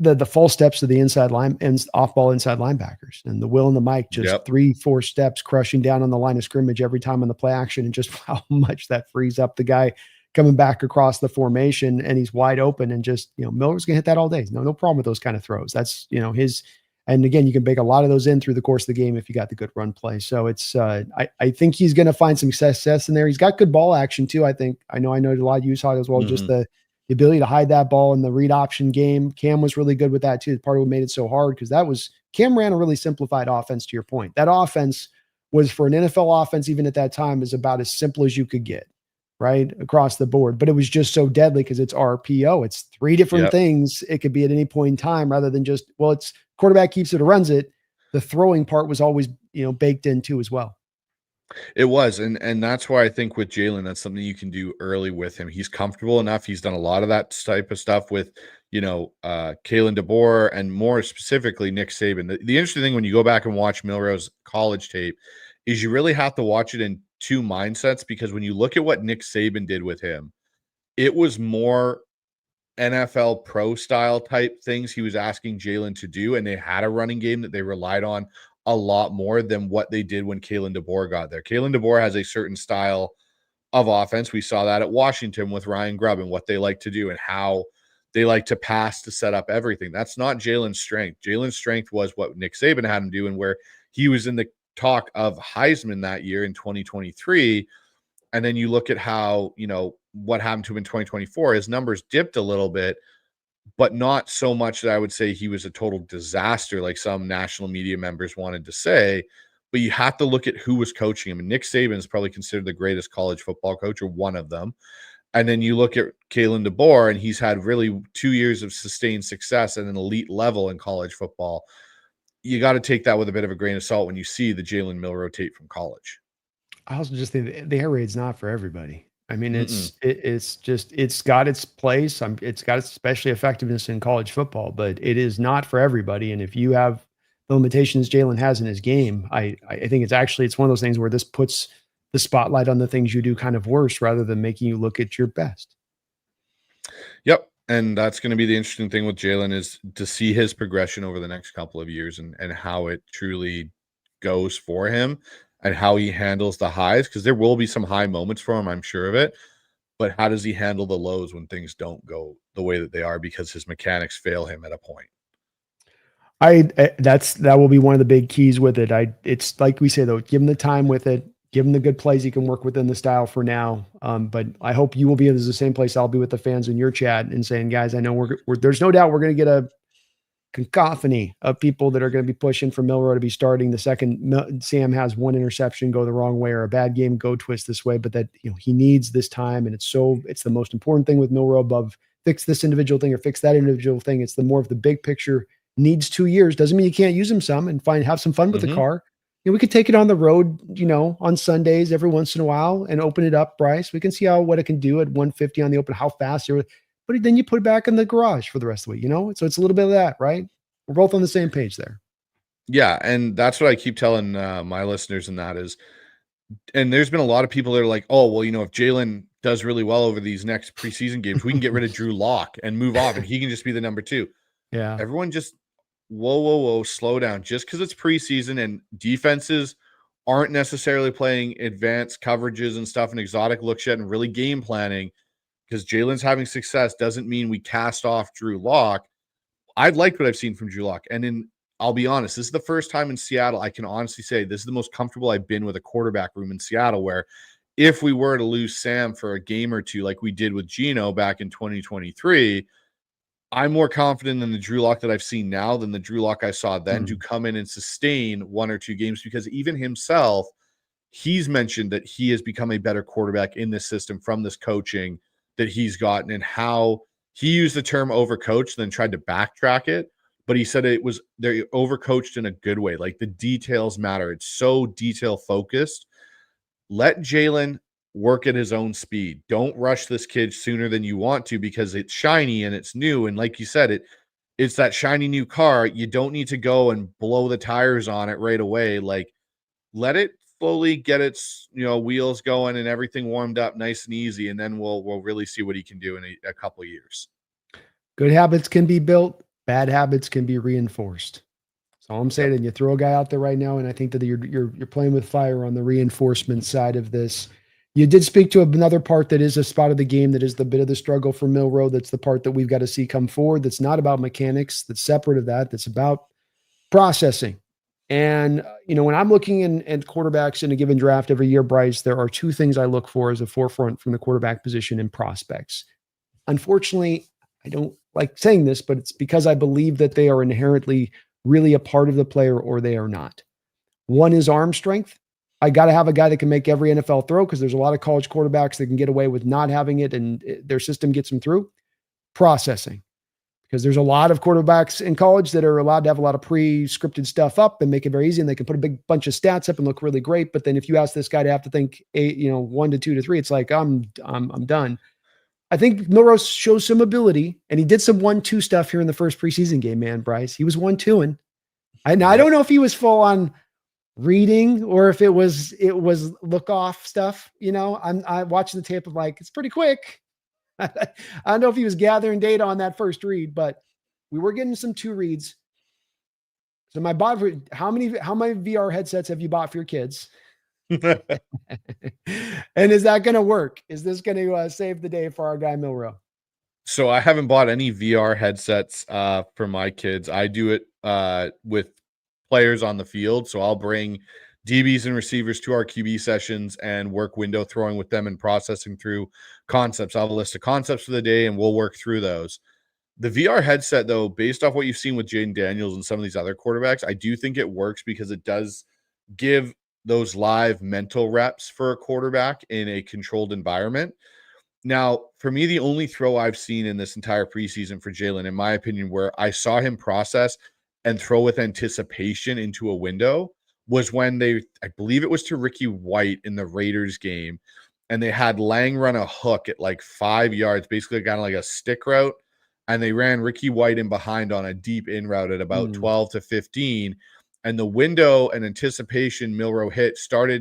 the false steps to the inside line and off ball inside linebackers and the Will and the Mike, just Yep. 3-4 steps crushing down on the line of scrimmage every time on the play action, and just how much that frees up the guy coming back across the formation and he's wide open and just, Miller's gonna hit that all day. No problem with those kind of throws. That's, his, and again, you can bake a lot of those in through the course of the game if you got the good run play. So it's, I think he's going to find some success in there. He's got good ball action too. I know a lot of you saw it as well. Just the ability to hide that ball in the read option game. Cam was really good with that too. Part of what made it so hard because Cam ran a really simplified offense. To your point, that offense was, for an NFL offense, even at that time, is about as simple as you could get, right, across the board. But it was just so deadly because it's RPO. It's 3 different things it could be at any point in time, rather than just, well, it's quarterback keeps it or runs it. The throwing part was always, baked in too as well. It was, and that's why I think with Jalen, that's something you can do early with him. He's comfortable enough. He's done a lot of that type of stuff with, Kalen DeBoer and more specifically Nick Saban. The interesting thing when you go back and watch Milro's college tape is you really have to watch it in 2 mindsets, because when you look at what Nick Saban did with him, it was more NFL pro style type things he was asking Jalen to do, and they had a running game that they relied on a lot more than what they did when Kalen DeBoer got there. Kalen DeBoer has a certain style of offense. We saw that at Washington with Ryan Grubb and what they like to do and how they like to pass to set up everything. That's not Jalen's strength. Jalen's strength was what Nick Saban had him do, and where he was in the talk of Heisman that year in 2023. And then you look at how, what happened to him in 2024, his numbers dipped a little bit, but not so much that I would say he was a total disaster like some national media members wanted to say. But you have to look at who was coaching him. And Nick Saban is probably considered the greatest college football coach, or one of them. And then you look at Kalen DeBoer, and he's had really 2 years of sustained success at an elite level in college football. You got to take that with a bit of a grain of salt when you see the Jalen Milroe tape from college. I also just think the air raid's not for everybody. I mean, Mm-mm. it's got its place. It's got its especially effectiveness in college football, but it is not for everybody. And if you have the limitations Jalen has in his game, I think it's one of those things where this puts the spotlight on the things you do kind of worse rather than making you look at your best. Yep. And that's going to be the interesting thing with Jalen, is to see his progression over the next couple of years and how it truly goes for him and how he handles the highs, because there will be some high moments for him, I'm sure of it. But how does he handle the lows when things don't go the way that they are because his mechanics fail him at a point? That will be one of the big keys with it. It's like we say though, give him the time with it, give him the good plays he can work within the style for now. But I hope you will be in the same place I'll be with the fans in your chat and saying, guys, I know we're there's no doubt we're going to get a cacophony of people that are going to be pushing for Milroe to be starting the second Sam has one interception go the wrong way or a bad game go twist this way, but that he needs this time, and it's the most important thing with Milroe above fix this individual thing or fix that individual thing. It's the more of the big picture. Needs 2 years doesn't mean you can't use them some and have some fun with the car. We could take it on the road, on Sundays every once in a while and open it up, Bryce. We can see what it can do at 150 on the open, how fast but then you put it back in the garage for the rest of the week, So it's a little bit of that, right? We're both on the same page there. Yeah, and that's what I keep telling my listeners, and that is, and there's been a lot of people that are like, oh, well, if Jalen does really well over these next preseason games, we can get rid of Drew Lock and move off, and he can just be the number 2. Yeah. Everyone just, whoa, slow down. Just because it's preseason and defenses aren't necessarily playing advanced coverages and stuff and exotic looks yet and really game planning, because Jalen's having success, doesn't mean we cast off Drew Lock. I've liked what I've seen from Drew Lock. And I'll be honest, this is the first time in Seattle I can honestly say this is the most comfortable I've been with a quarterback room in Seattle, where if we were to lose Sam for a game or two like we did with Geno back in 2023, I'm more confident in the Drew Lock that I've seen now than the Drew Lock I saw then to come in and sustain 1 or 2 games, because even himself, he's mentioned that he has become a better quarterback in this system from this coaching that he's gotten, and how he used the term overcoached, then tried to backtrack it. But he said they're overcoached in a good way. Like, the details matter. It's so detail focused. Let Jalen work at his own speed. Don't rush this kid sooner than you want to because it's shiny and it's new. And like you said, it's that shiny new car. You don't need to go and blow the tires on it right away. Like, let it slowly get its, wheels going and everything warmed up nice and easy. And then we'll really see what he can do in a couple of years. Good habits can be built. Bad habits can be reinforced. That's all I'm saying. And you throw a guy out there right now, and I think that you're playing with fire on the reinforcement side of this. You did speak to another part that is a spot of the game that is the bit of the struggle for Milro. That's the part that we've got to see come forward. That's not about mechanics. That's separate of that. That's about processing. And, when I'm looking at quarterbacks in a given draft every year, Bryce, there are two things I look for as a forefront from the quarterback position and prospects. Unfortunately, I don't like saying this, but it's because I believe that they are inherently really a part of the player or they are not. One is arm strength. I got to have a guy that can make every NFL throw because there's a lot of college quarterbacks that can get away with not having it and their system gets them through. Processing, because there's a lot of quarterbacks in college that are allowed to have a lot of pre-scripted stuff up and make it very easy, and they can put a big bunch of stats up and look really great. But then if you ask this guy to have to think 1 to 2 to 3, it's like I'm done. I think Milro shows some ability, and he did some 1-2 stuff here in the first preseason game, man, Bryce. He was 1-2ing. I don't know if he was full on reading or if it was look off stuff. I watched the tape of like, it's pretty quick. I don't know if he was gathering data on that first read, but we were getting some 2 reads. So how many VR headsets have you bought for your kids? And is that going to work? Is this going to save the day for our guy Milro? So I haven't bought any VR headsets for my kids. I do it with players on the field. So I'll bring DBs and receivers to our QB sessions and work window throwing with them and processing through concepts. I'll have a list of concepts for the day and we'll work through those. The VR headset, though, based off what you've seen with Jaden Daniels and some of these other quarterbacks, I do think it works because it does give those live mental reps for a quarterback in a controlled environment. Now, for me, the only throw I've seen in this entire preseason for Jalen, in my opinion, where I saw him process and throw with anticipation into a window was when I believe it was to Ricky White in the Raiders game, and they had Lang run a hook at like 5 yards, basically kind of like a stick route, and they ran Ricky White in behind on a deep in route at about 12 to 15, and the window and anticipation Milro hit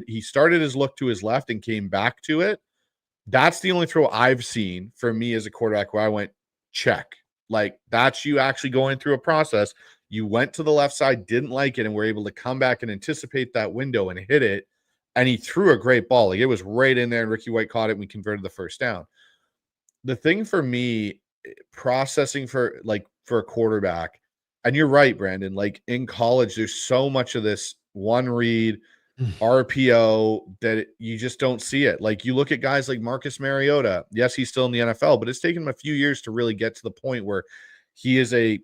he started his look to his left and came back to it. That's the only throw I've seen for me as a quarterback where I went, check. Like, that's you actually going through a process. You went to the left side, didn't like it, and were able to come back and anticipate that window and hit it. And he threw a great ball. Like, it was right in there, and Ricky White caught it, and we converted the first down. The thing for me, processing for a quarterback, and you're right, Brandon, like in college, there's so much of this one read, RPO that you just don't see it. Like, you look at guys like Marcus Mariota. Yes, he's still in the NFL, but it's taken him a few years to really get to the point where he is a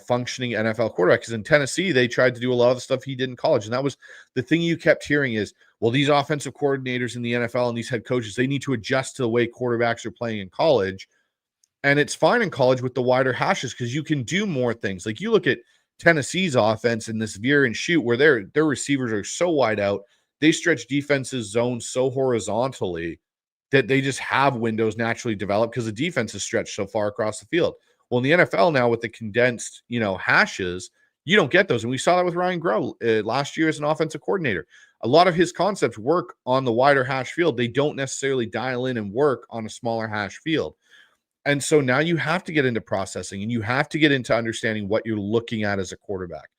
functioning NFL quarterback. Because in Tennessee, they tried to do a lot of the stuff he did in college, and that was the thing you kept hearing is, well, these offensive coordinators in the NFL and these head coaches, they need to adjust to the way quarterbacks are playing in college. And it's fine in college with the wider hashes because you can do more things. Like, you look at Tennessee's offense in this veer and shoot where their receivers are so wide out. They stretch defenses zones so horizontally that they just have windows naturally developed because the defense is stretched so far across the field. Well, in the NFL now with the condensed, hashes, you don't get those. And we saw that with Ryan Groh last year as an offensive coordinator. A lot of his concepts work on the wider hash field. They don't necessarily dial in and work on a smaller hash field. And so now you have to get into processing and you have to get into understanding what you're looking at as a quarterback.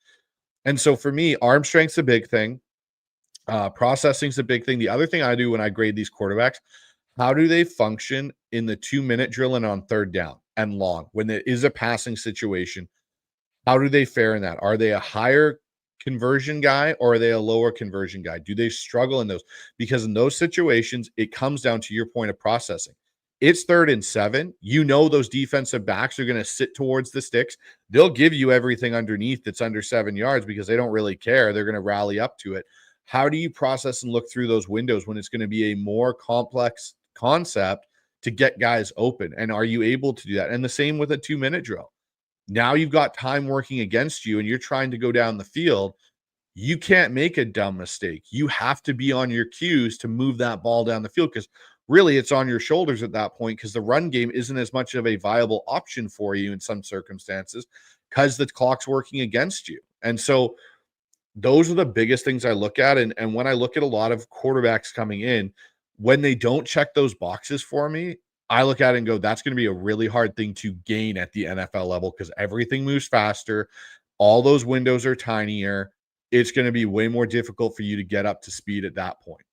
And so for me, arm strength's a big thing. Processing's a big thing. The other thing I do when I grade these quarterbacks, how do they function in the 2-minute drill and on third down and long when there is a passing situation? How do they fare in that? Are they a higher conversion guy or are they a lower conversion guy? Do they struggle in those? Because in those situations, it comes down to your point of processing. It's 3rd and 7. Those defensive backs are going to sit towards the sticks. They'll give you everything underneath that's under 7 yards because they don't really care. They're going to rally up to it. How do you process and look through those windows when it's going to be a more complex concept to get guys open? And are you able to do that? And the same with a 2-minute drill. Now you've got time working against you and you're trying to go down the field. you can't make a dumb mistake. You have to be on your cues to move that ball down the field, because really it's on your shoulders at that point, because the run game isn't as much of a viable option for you in some circumstances because the clock's working against you. And so those are the biggest things I look at. And when I look at a lot of quarterbacks coming in, when they don't check those boxes for me, I look at it and go, that's going to be a really hard thing to gain at the NFL level, because everything moves faster. All those windows are tinier. It's going to be way more difficult for you to get up to speed at that point.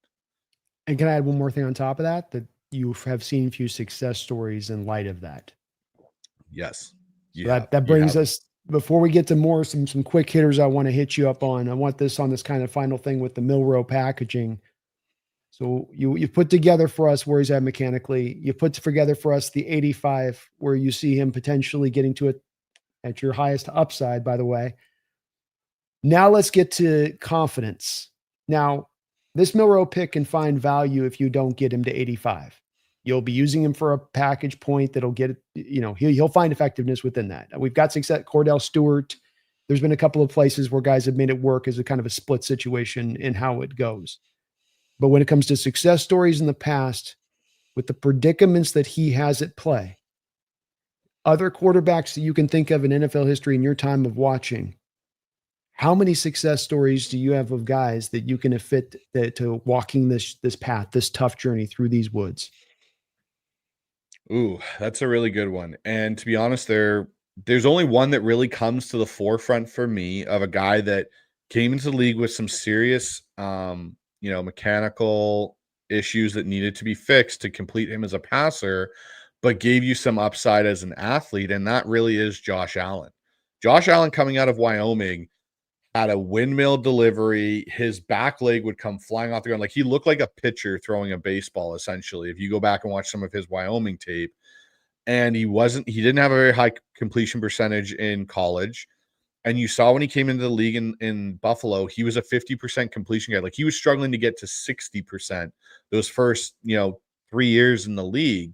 And can I add one more thing on top of that? That you have seen a few success stories in light of that. Yes. So that brings us, before we get to more, some quick hitters I want to hit you up on. I want this on this kind of final thing with the Milro packaging. So you put together for us where he's at mechanically. You put together for us the 85, where you see him potentially getting to it at your highest upside, by the way. Now let's get to confidence. Now, this Milro pick can find value if you don't get him to 85. You'll be using him for a package point that'll get, he'll find effectiveness within that. We've got success. Cordell Stewart. There's been a couple of places where guys have made it work as a kind of a split situation in how it goes. But when it comes to success stories in the past, with the predicaments that he has at play, other quarterbacks that you can think of in NFL history in your time of watching, how many success stories do you have of guys that you can fit to walking this path, this tough journey through these woods? Ooh, that's a really good one. And to be honest, there's only one that really comes to the forefront for me, of a guy that came into the league with some serious, mechanical issues that needed to be fixed to complete him as a passer, but gave you some upside as an athlete. And that really is Josh Allen. Josh Allen, coming out of Wyoming, had a windmill delivery. His back leg would come flying off the ground. Like, he looked like a pitcher throwing a baseball, essentially, if you go back and watch some of his Wyoming tape. And he didn't have a very high completion percentage in college. And you saw when he came into the league in Buffalo, he was a 50% completion guy. Like, he was struggling to get to 60% those first, 3 years in the league.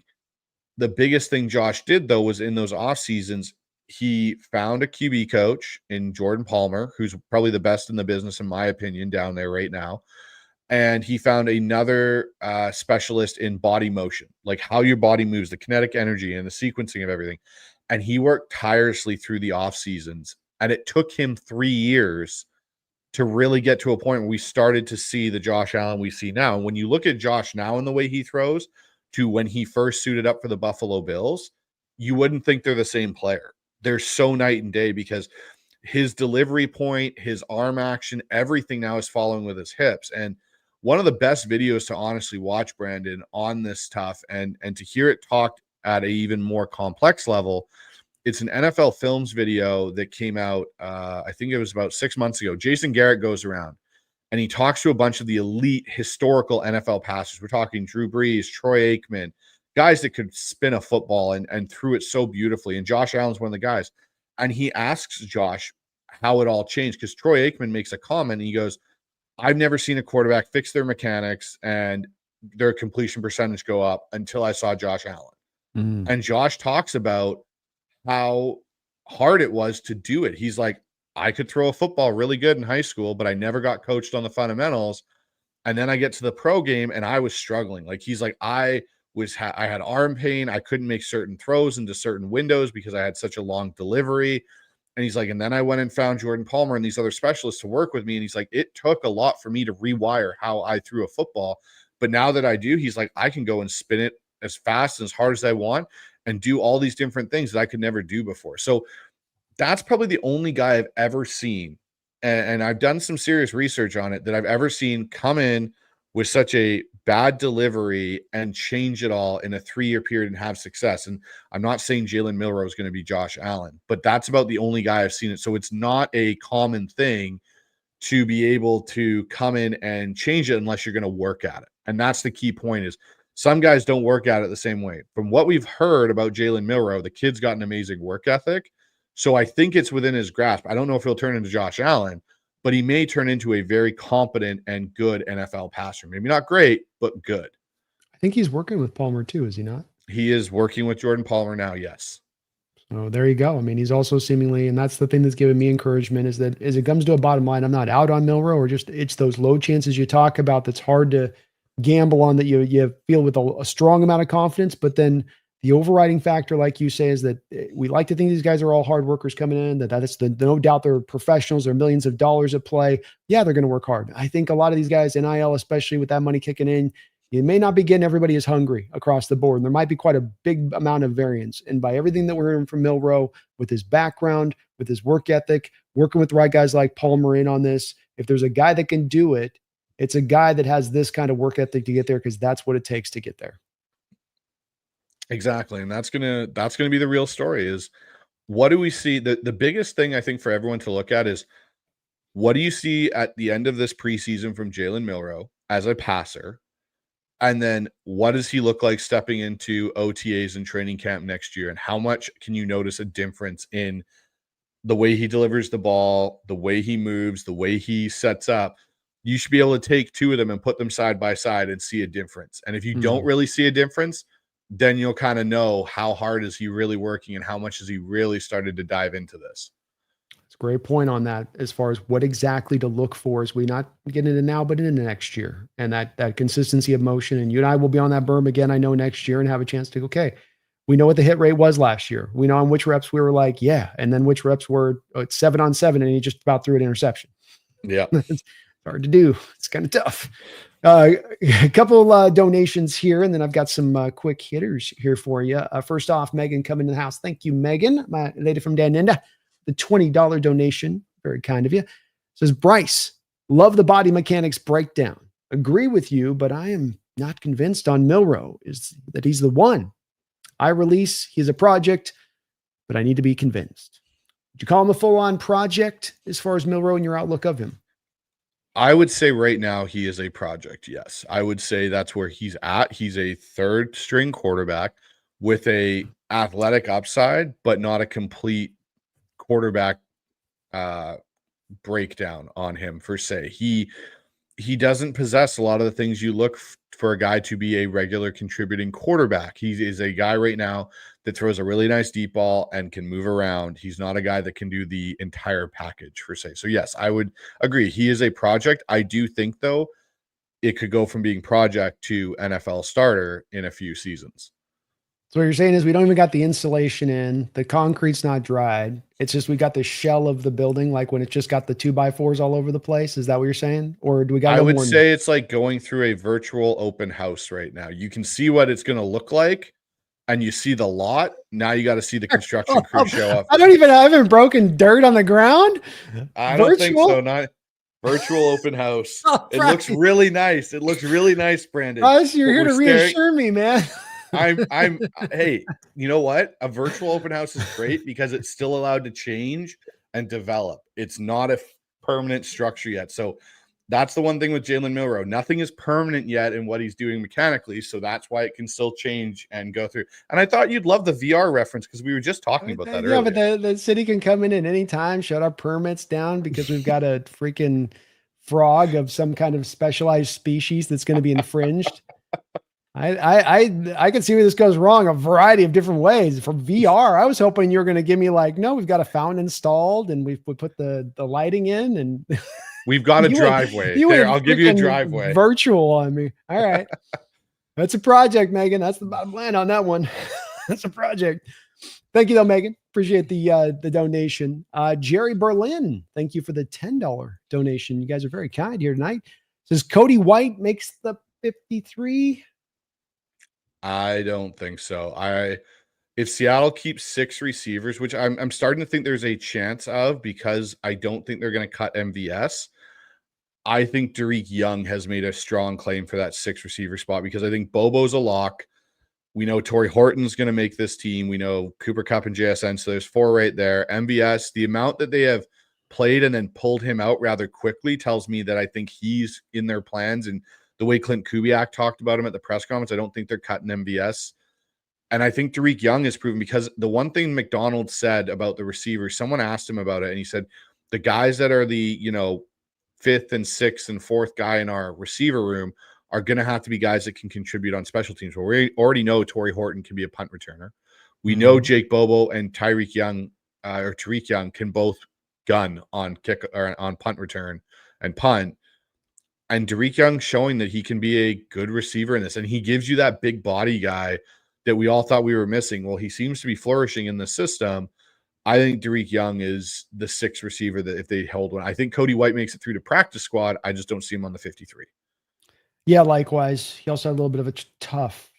The biggest thing Josh did, though, was in those off seasons, he found a QB coach in Jordan Palmer, who's probably the best in the business, in my opinion, down there right now. And he found another specialist in body motion, like how your body moves, the kinetic energy and the sequencing of everything. And he worked tirelessly through the off seasons. And it took him 3 years to really get to a point where we started to see the Josh Allen we see now. And when you look at Josh now and the way he throws to when he first suited up for the Buffalo Bills, you wouldn't think they're the same player. They're so night and day, because his delivery point, his arm action, everything now is following with his hips. And one of the best videos to honestly watch, Brandon, on this stuff, and to hear it talked at an even more complex level, it's an NFL Films video that came out, I think it was about 6 months ago. Jason Garrett goes around and he talks to a bunch of the elite historical NFL passers. We're talking Drew Brees, Troy Aikman, guys that could spin a football and threw it so beautifully. And Josh Allen's one of the guys. And he asks Josh how it all changed, because Troy Aikman makes a comment and he goes, I've never seen a quarterback fix their mechanics and their completion percentage go up until I saw Josh Allen. And Josh talks about how hard it was to do it. He's like, I could throw a football really good in high school, but I never got coached on the fundamentals. And then I get to the pro game and I was struggling. Like, he's like, I had arm pain. I couldn't make certain throws into certain windows because I had such a long delivery. And he's like, and then I went and found Jordan Palmer and these other specialists to work with me. And he's like, it took a lot for me to rewire how I threw a football. But now that I do, he's like, I can go and spin it as fast and as hard as I want and do all these different things that I could never do before. So that's probably the only guy I've ever seen, and I've done some serious research on it, that I've ever seen come in with such a bad delivery and change it all in a 3-year period and have success. And I'm not saying Jalen Milroe is going to be Josh Allen, but that's about the only guy I've seen it. So it's not a common thing to be able to come in and change it unless you're going to work at it. And that's the key point, is some guys don't work at it the same way. From what we've heard about Jalen Milroe, the kid's got an amazing work ethic. So I think it's within his grasp. I don't know if he'll turn into Josh Allen, but he may turn into a very competent and good NFL passer. Maybe not great, but good. I think he's working with Palmer too, is he not? He is working with Jordan Palmer now, yes. Oh, there you go. I mean, he's also seemingly, and that's the thing that's given me encouragement is that as it comes to a bottom line, I'm not out on Milro or just it's those low chances you talk about that's hard to gamble on that you feel with a strong amount of confidence. But then the overriding factor, like you say, is that we like to think these guys are all hard workers coming in, that's no doubt they're professionals, they're millions of dollars at play. Yeah, they're going to work hard. I think a lot of these guys, NIL, especially with that money kicking in, you may not be getting everybody as hungry across the board. And there might be quite a big amount of variance. And by everything that we're hearing from Milro, with his background, with his work ethic, working with the right guys like Paul Morin on this, if there's a guy that can do it, it's a guy that has this kind of work ethic to get there because that's what it takes to get there. Exactly. And that's gonna be the real story is what do we see? The biggest thing I think for everyone to look at is what do you see at the end of this preseason from Jalen Milroe as a passer? And then what does he look like stepping into OTAs and training camp next year? And how much can you notice a difference in the way he delivers the ball, the way he moves, the way he sets up? You should be able to take two of them and put them side by side and see a difference. And if you don't really see a difference, then you'll kind of know how hard is he really working and how much has he really started to dive into this. It's a great point on that as far as what exactly to look for as we not get into now, but into next year. And that consistency of motion. And you and I will be on that berm again, I know, next year and have a chance to go, okay, we know what the hit rate was last year. We know on which reps we were like, yeah. And then which reps were 7-on-7 and he just about threw an interception. Yeah. It's hard to do. It's kind of tough. A couple donations here, and then I've got some quick hitters here for you. First off, Megan coming to the house. Thank you, Megan, my lady from Daninda. The $20 donation, very kind of you. Says, Bryce, love the body mechanics breakdown. Agree with you, but I am not convinced on Milro is that he's the one. I release, he's a project, but I need to be convinced. Would you call him a full-on project as far as Milro and your outlook of him? I would say right now he is a project. Yes. I would say that's where he's at. He's a third string quarterback with a athletic upside, but not a complete quarterback breakdown on him per se. He doesn't possess a lot of the things you look for a guy to be a regular contributing quarterback. He is a guy right now that throws a really nice deep ball and can move around. He's not a guy that can do the entire package per se. So yes, I would agree. He is a project. I do think though, it could go from being project to NFL starter in a few seasons. So what you're saying is we don't even got the insulation in, the concrete's not dried. It's just we got the shell of the building, like when it just got the 2x4s all over the place. Is that what you're saying? Or do we got? I would say it's like going through a virtual open house right now. You can see what it's going to look like, and you see the lot. Now you got to see the construction crew show up. I haven't broken dirt on the ground. I don't think so. Not virtual open house. It looks really nice. It looks really nice, Brandon. Bryce, you're here to reassure me, man. Hey, you know what? A virtual open house is great because it's still allowed to change and develop. It's not a permanent structure yet. So that's the one thing with Jalen Milroe. Nothing is permanent yet in what he's doing mechanically. So that's why it can still change and go through. And I thought you'd love the VR reference because we were just talking about that earlier. Yeah, but the city can come in at any time, shut our permits down because we've got a freaking frog of some kind of specialized species that's going to be infringed. I can see where this goes wrong a variety of different ways. From VR, I was hoping you were going to give me like, no, we've got a fountain installed and we put the lighting in and we've got a driveway. There, I'll give you a driveway. Virtual on me. All right. That's a project, Megan. That's the bottom line on that one. That's a project. Thank you though, Megan. Appreciate the donation. Jerry Berlin, thank you for the $10 donation. You guys are very kind here tonight. Says Cody White makes the 53. I don't think so. If Seattle keeps 6 receivers, which I'm starting to think there's a chance of because I don't think they're going to cut MVS. I think Derek Young has made a strong claim for that 6 receiver spot because I think Bobo's a lock. We know Torrey Horton's going to make this team. We know Cooper Kupp and JSN. So there's 4 right there. MVS, the amount that they have played and then pulled him out rather quickly tells me that I think he's in their plans. And the way Clint Kubiak talked about him at the press conference, I don't think they're cutting MVS. And I think Derek Young has proven because the one thing McDonald said about the receivers, someone asked him about it, and he said, the guys that are the, 5th and 6th and 4th guy in our receiver room are going to have to be guys that can contribute on special teams. Well, we already know Torrey Horton can be a punt returner. We know Jake Bobo and Tariq Young can both gun on kick or on punt return and punt. And Tariq Young showing that he can be a good receiver in this. And he gives you that big body guy that we all thought we were missing. Well, he seems to be flourishing in the system. I think Tariq Young is the sixth receiver that if they hold one. I think Cody White makes it through to practice squad. I just don't see him on the 53. Yeah, likewise. He also had a little bit of a tough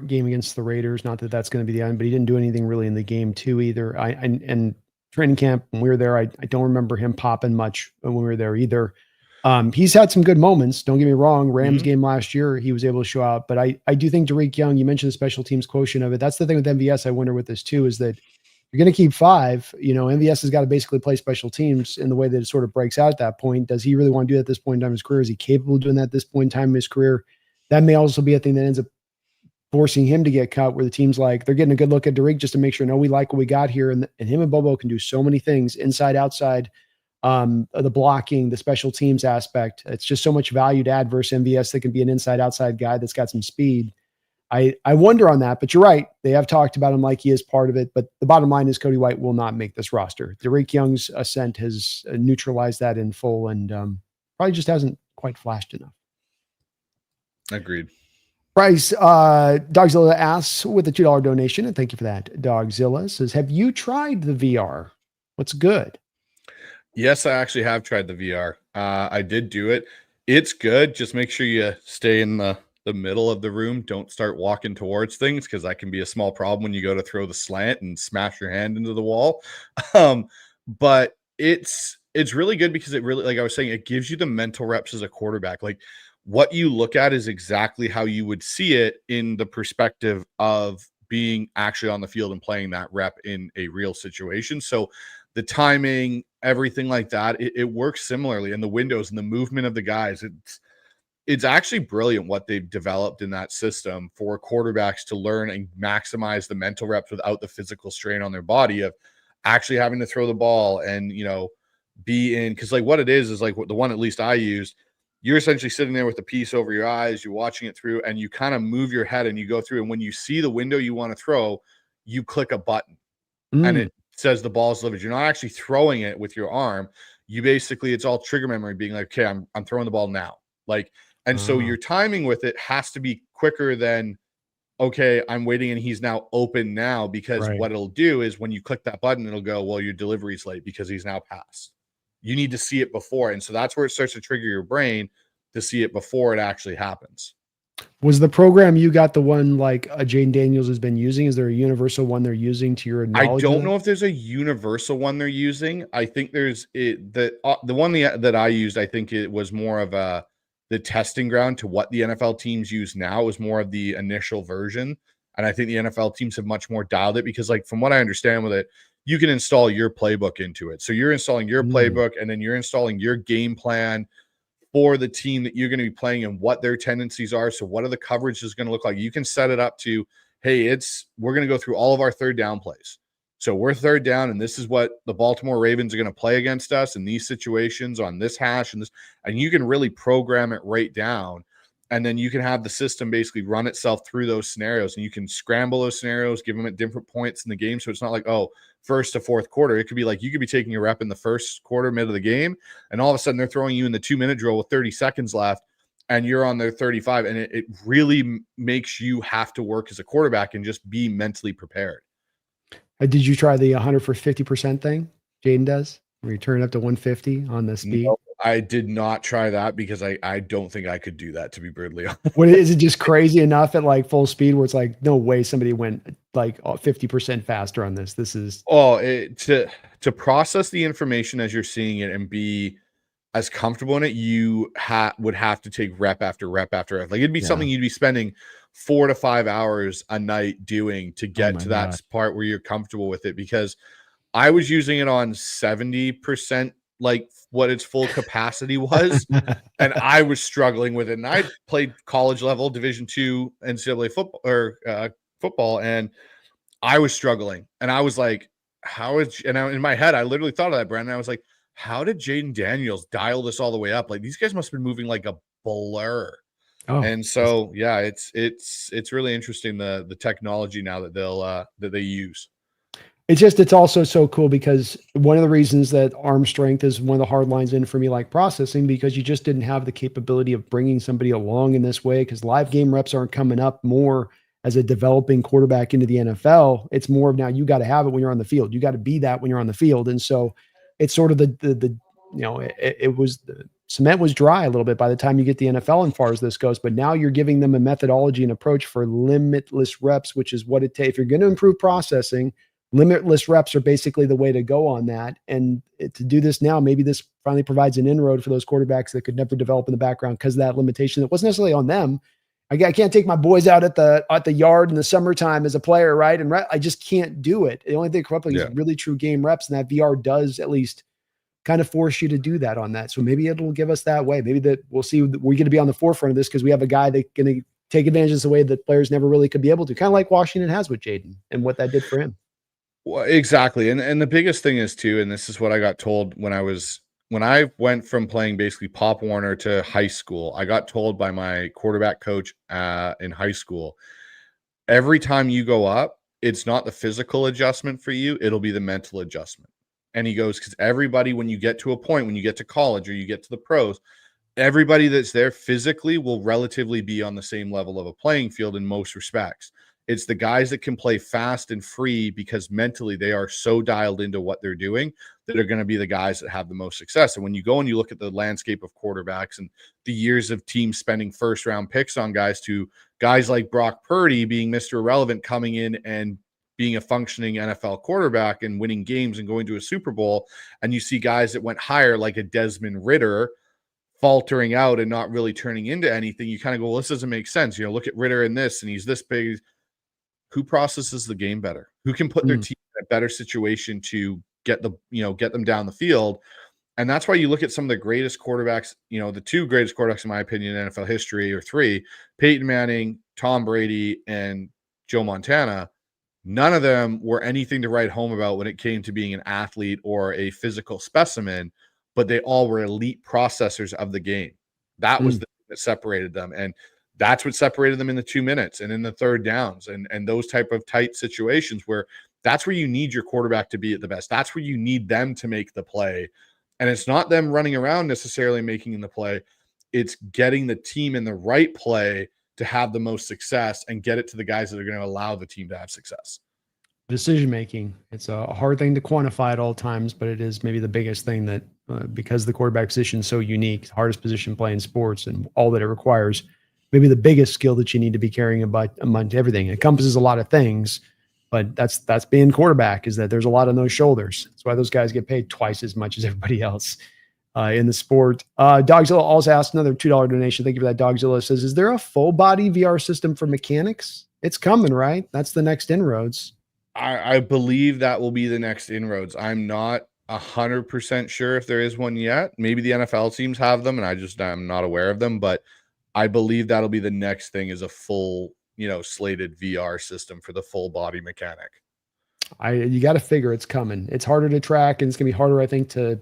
game against the Raiders. Not that that's going to be the end, but he didn't do anything really in the game too either. And training camp when we were there, I don't remember him popping much when we were there either. He's had some good moments. Don't get me wrong. Rams game last year, he was able to show out. But I do think Tariq Young, you mentioned the special teams quotient of it. That's the thing with MVS. I wonder with this too, is that you're going to keep 5. MVS has got to basically play special teams in the way that it sort of breaks out at that point. Does he really want to do that at this point in time in his career? Is he capable of doing that at this point in time in his career? That may also be a thing that ends up forcing him to get cut, where the team's like, they're getting a good look at Tariq just to make sure, no, we like what we got here. And him and Bobo can do so many things inside, outside, the blocking, the special teams aspect. It's just so much value to add versus MVS that can be an inside, outside guy that's got some speed. I wonder on that, but you're right. They have talked about him like he is part of it. But the bottom line is Cody White will not make this roster. Tariq Young's ascent has neutralized that in full, and probably just hasn't quite flashed enough. Agreed. Bryce, Dogzilla asks with a $2 donation, and thank you for that. Dogzilla says, have you tried the VR? What's good? Yes, I actually have tried the VR. I did do it. It's good. Just make sure you stay in the middle of the room. Don't start walking towards things, because that can be a small problem when you go to throw the slant and smash your hand into the wall. But it's really good because it really, like I was saying, it gives you the mental reps as a quarterback. Like, what you look at is exactly how you would see it in the perspective of being actually on the field and playing that rep in a real situation. So the timing, everything like that, it works similarly. And the windows and the movement of the guys, it's actually brilliant what they've developed in that system for quarterbacks to learn and maximize the mental reps without the physical strain on their body of actually having to throw the ball and, be in. Because like what it is like the one at least I used, you're essentially sitting there with the piece over your eyes, you're watching it through, and you kind of move your head and you go through. And when you see the window you want to throw, you click a button and it says the ball is delivered. You're not actually throwing it with your arm. You basically, it's all trigger memory being like, okay, I'm throwing the ball now. And so your timing with it has to be quicker than, okay, I'm waiting and he's now open now, because what it'll do is when you click that button, it'll go, well, your delivery's late because he's now passed. You need to see it before. And so that's where it starts to trigger your brain to see it before it actually happens. Was the program you got the one like Jane Daniels has been using? Is there a universal one they're using to your knowledge? I don't know if there's a universal one they're using. I think there's the one that I used, I think it was more of the testing ground to what the NFL teams use now. Is more of the initial version. And I think the NFL teams have much more dialed it, because like, from what I understand with it, you can install your playbook into it. So you're installing your playbook, and then you're installing your game plan for the team that you're going to be playing and what their tendencies are. So what are the coverages going to look like? You can set it up to, hey, we're going to go through all of our third down plays. So we're third down, and this is what the Baltimore Ravens are going to play against us in these situations on this hash and you can really program it right down. And then you can have the system basically run itself through those scenarios, and you can scramble those scenarios, give them at different points in the game. So it's not like, first to fourth quarter. It could be like, you could be taking a rep in the first quarter, mid of the game, and all of a sudden they're throwing you in the 2-minute drill with 30 seconds left, and you're on their 35. And it really makes you have to work as a quarterback and just be mentally prepared. Did you try the 100 for 50% thing Jaden does, where you turn it up to 150 on the speed? No, I did not try that, because I don't think I could do that, to be brutally honest. What is it, just crazy enough at like full speed where it's like, no way somebody went like 50% faster on this? This is to process the information as you're seeing it and be as comfortable in it, you would have to take rep after rep after rep. Like, it'd be something you'd be spending 4 to 5 hours a night doing to get to that part where you're comfortable with it. Because I was using it on 70%, like what its full capacity was, and I was struggling with it. And I played college level Division II NCAA football, and I was struggling. And I was like, in my head, I literally thought of that, Brandon. I was like, how did Jaden Daniels dial this all the way up? Like, these guys must have been moving like a blur. Oh, And so, yeah, it's really interesting the technology now that they use. it's also so cool because one of the reasons that arm strength is one of the hard lines in for me, like processing, because you just didn't have the capability of bringing somebody along in this way because live game reps aren't coming up more as a developing quarterback into the NFL. It's more of now you got to have it when you're on the field. You got to be that when you're on the field. And so it's sort of the it was the cement was dry a little bit by the time you get the NFL as far as this goes. But now you're giving them a methodology and approach for limitless reps, which is what it takes. If you're going to improve processing, limitless reps are basically the way to go on that. And to do this now, maybe this finally provides an inroad for those quarterbacks that could never develop in the background because of that limitation that wasn't necessarily on them. I can't take my boys out at the yard in the summertime as a player, right? And I just can't do it. The only thing corrupting is really true game reps, and that VR does at least kind of force you to do that on that. So maybe it'll give us that way. Maybe that we'll see we're going to be on the forefront of this because we have a guy that's going to take advantage of the way that players never really could be able to, kind of like Washington has with Jaden and what that did for him. Well, exactly. And the biggest thing is too, and this is what I got told when I went from playing basically Pop Warner to high school, I got told by my quarterback coach in high school, every time you go up, it's not the physical adjustment for you, it'll be the mental adjustment. And he goes, because everybody, when you get to a point, when you get to college or you get to the pros, everybody that's there physically will relatively be on the same level of a playing field in most respects. It's the guys that can play fast and free because mentally they are so dialed into what they're doing that are going to be the guys that have the most success. And when you go and you look at the landscape of quarterbacks and the years of teams spending first round picks on guys to guys like Brock Purdy being Mr. Irrelevant, coming in and being a functioning NFL quarterback and winning games and going to a Super Bowl, and you see guys that went higher like a Desmond Ridder faltering out and not really turning into anything, you kind of go, well, this doesn't make sense. Look at Ridder in this, and he's this big. Who processes the game better? Who can put their team in a better situation to get them down the field? And that's why you look at some of the greatest quarterbacks, the two greatest quarterbacks, in my opinion, in NFL history, or three, Peyton Manning, Tom Brady, and Joe Montana. None of them were anything to write home about when it came to being an athlete or a physical specimen, but they all were elite processors of the game. That was the thing that separated them. And that's what separated them in the 2 minutes and in the third downs and those type of tight situations where that's where you need your quarterback to be at the best. That's where you need them to make the play. And it's not them running around necessarily making the play. It's getting the team in the right play to have the most success and get it to the guys that are going to allow the team to have success. Decision making. It's a hard thing to quantify at all times, but it is maybe the biggest thing that because the quarterback position is so unique, hardest position to play in sports and all that it requires, maybe the biggest skill that you need to be carrying among everything. It encompasses a lot of things, but that's being quarterback, is that there's a lot on those shoulders. That's why those guys get paid twice as much as everybody else in the sport. Dogzilla also asked another $2 donation. Thank you for that. Dogzilla says, is there a full body VR system for mechanics? It's coming, right? That's the next inroads. I believe that will be the next inroads. I'm not 100% sure if there is one yet. Maybe the NFL teams have them and I'm not aware of them, but I believe that'll be the next thing, is a full, slated VR system for the full body mechanic. You got to figure it's coming. It's harder to track, and it's gonna be harder, I think, to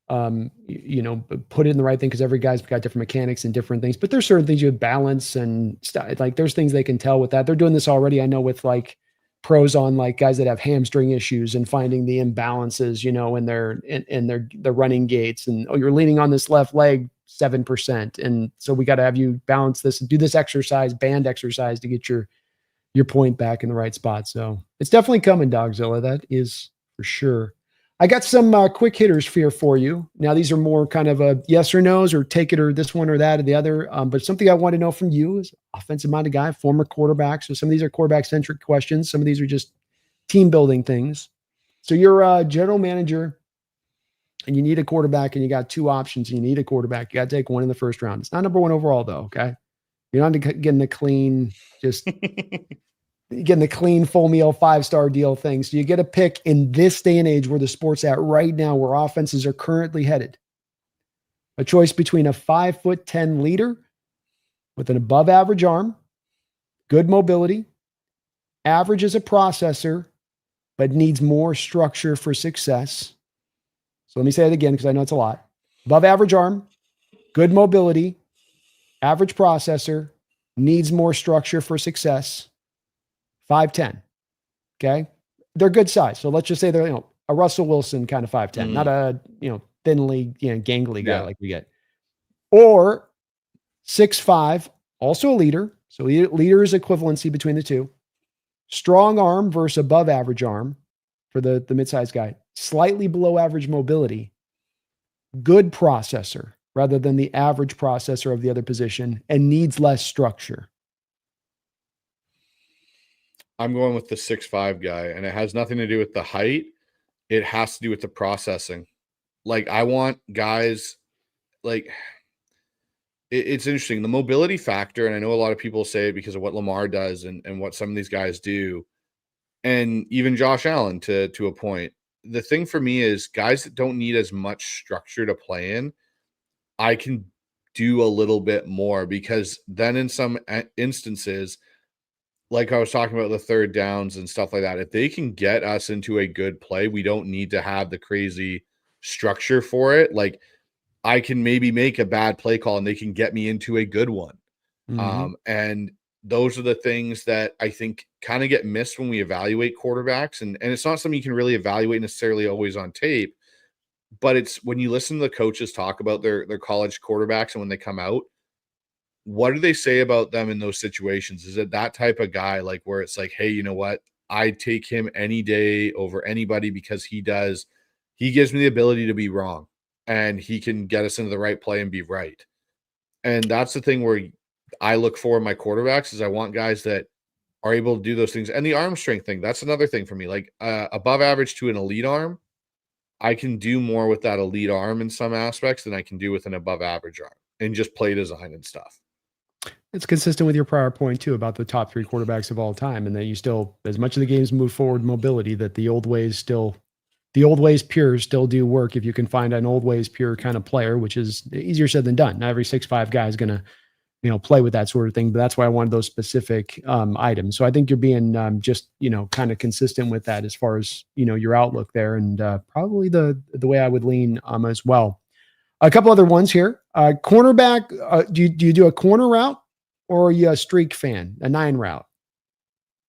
put it in the right thing because every guy's got different mechanics and different things. But there's certain things you have balance and stuff. Like there's things they can tell with that. They're doing this already. I know with like pros on like guys that have hamstring issues and finding the imbalances, in their running gaits, and you're leaning on this left leg 7%, and so we got to have you balance this and do this exercise, band exercise, to get your point back in the right spot. So it's definitely coming, Dogzilla. That is for sure. I got some quick hitters here for you. Now, these are more kind of a yes or no's, or take it or this one or that or the other. But something I want to know from you is offensive-minded guy, former quarterback. So some of these are quarterback-centric questions. Some of these are just team-building things. So you're a general manager, and you need a quarterback, and you got two options, and you need a quarterback. You got to take one in the first round. It's not number one overall, though, okay? You're not getting the clean, just getting the clean full meal 5-star deal thing. So you get a pick in this day and age where the sport's at right now, where offenses are currently headed. A choice between a 5'10" leader with an above average arm, good mobility, average as a processor, but needs more structure for success. So let me say it again, because I know it's a lot. Above average arm, good mobility, average processor, needs more structure for success, 5'10". Okay. They're good size. So let's just say they're, a Russell Wilson kind of 5'10, not a, thinly, gangly guy like we get. Or 6'5", also a leader. So leader is equivalency between the two. Strong arm versus above average arm for the mid-sized guy. Slightly below average mobility. Good processor rather than the average processor of the other position, and needs less structure. I'm going with the 6'5" guy, and it has nothing to do with the height. It has to do with the processing. Like, I want guys like it's interesting. The mobility factor, and I know a lot of people say it because of what Lamar does and what some of these guys do, and even Josh Allen to a point. The thing for me is guys that don't need as much structure to play in, I can do a little bit more, because then in some instances, like I was talking about the third downs and stuff like that, if they can get us into a good play, we don't need to have the crazy structure for it. Like, I can maybe make a bad play call and they can get me into a good one. Mm-hmm. And those are the things that I think kind of get missed when we evaluate quarterbacks. And it's not something you can really evaluate necessarily always on tape, but it's when you listen to the coaches talk about their college quarterbacks and when they come out, what do they say about them in those situations? Is it that type of guy, like where it's like, hey, you know what? I take him any day over anybody because he gives me the ability to be wrong and he can get us into the right play and be right. And that's the thing where I look for in my quarterbacks is I want guys that are able to do those things. And the arm strength thing, that's another thing for me. Like above average to an elite arm, I can do more with that elite arm in some aspects than I can do with an above average arm and just play design and stuff. It's consistent with your prior point too about the top 3 quarterbacks of all time, and that you still, as much of the games move forward mobility, that the old ways pure still do work if you can find an old ways pure kind of player, which is easier said than done. Not every 6'5" guy is going to, play with that sort of thing, but that's why I wanted those specific items. So I think you're being just, kind of consistent with that as far as, your outlook there, and probably the way I would lean as well. A couple other ones here. Cornerback, do you do a corner route, or are you a streak fan, a 9 route?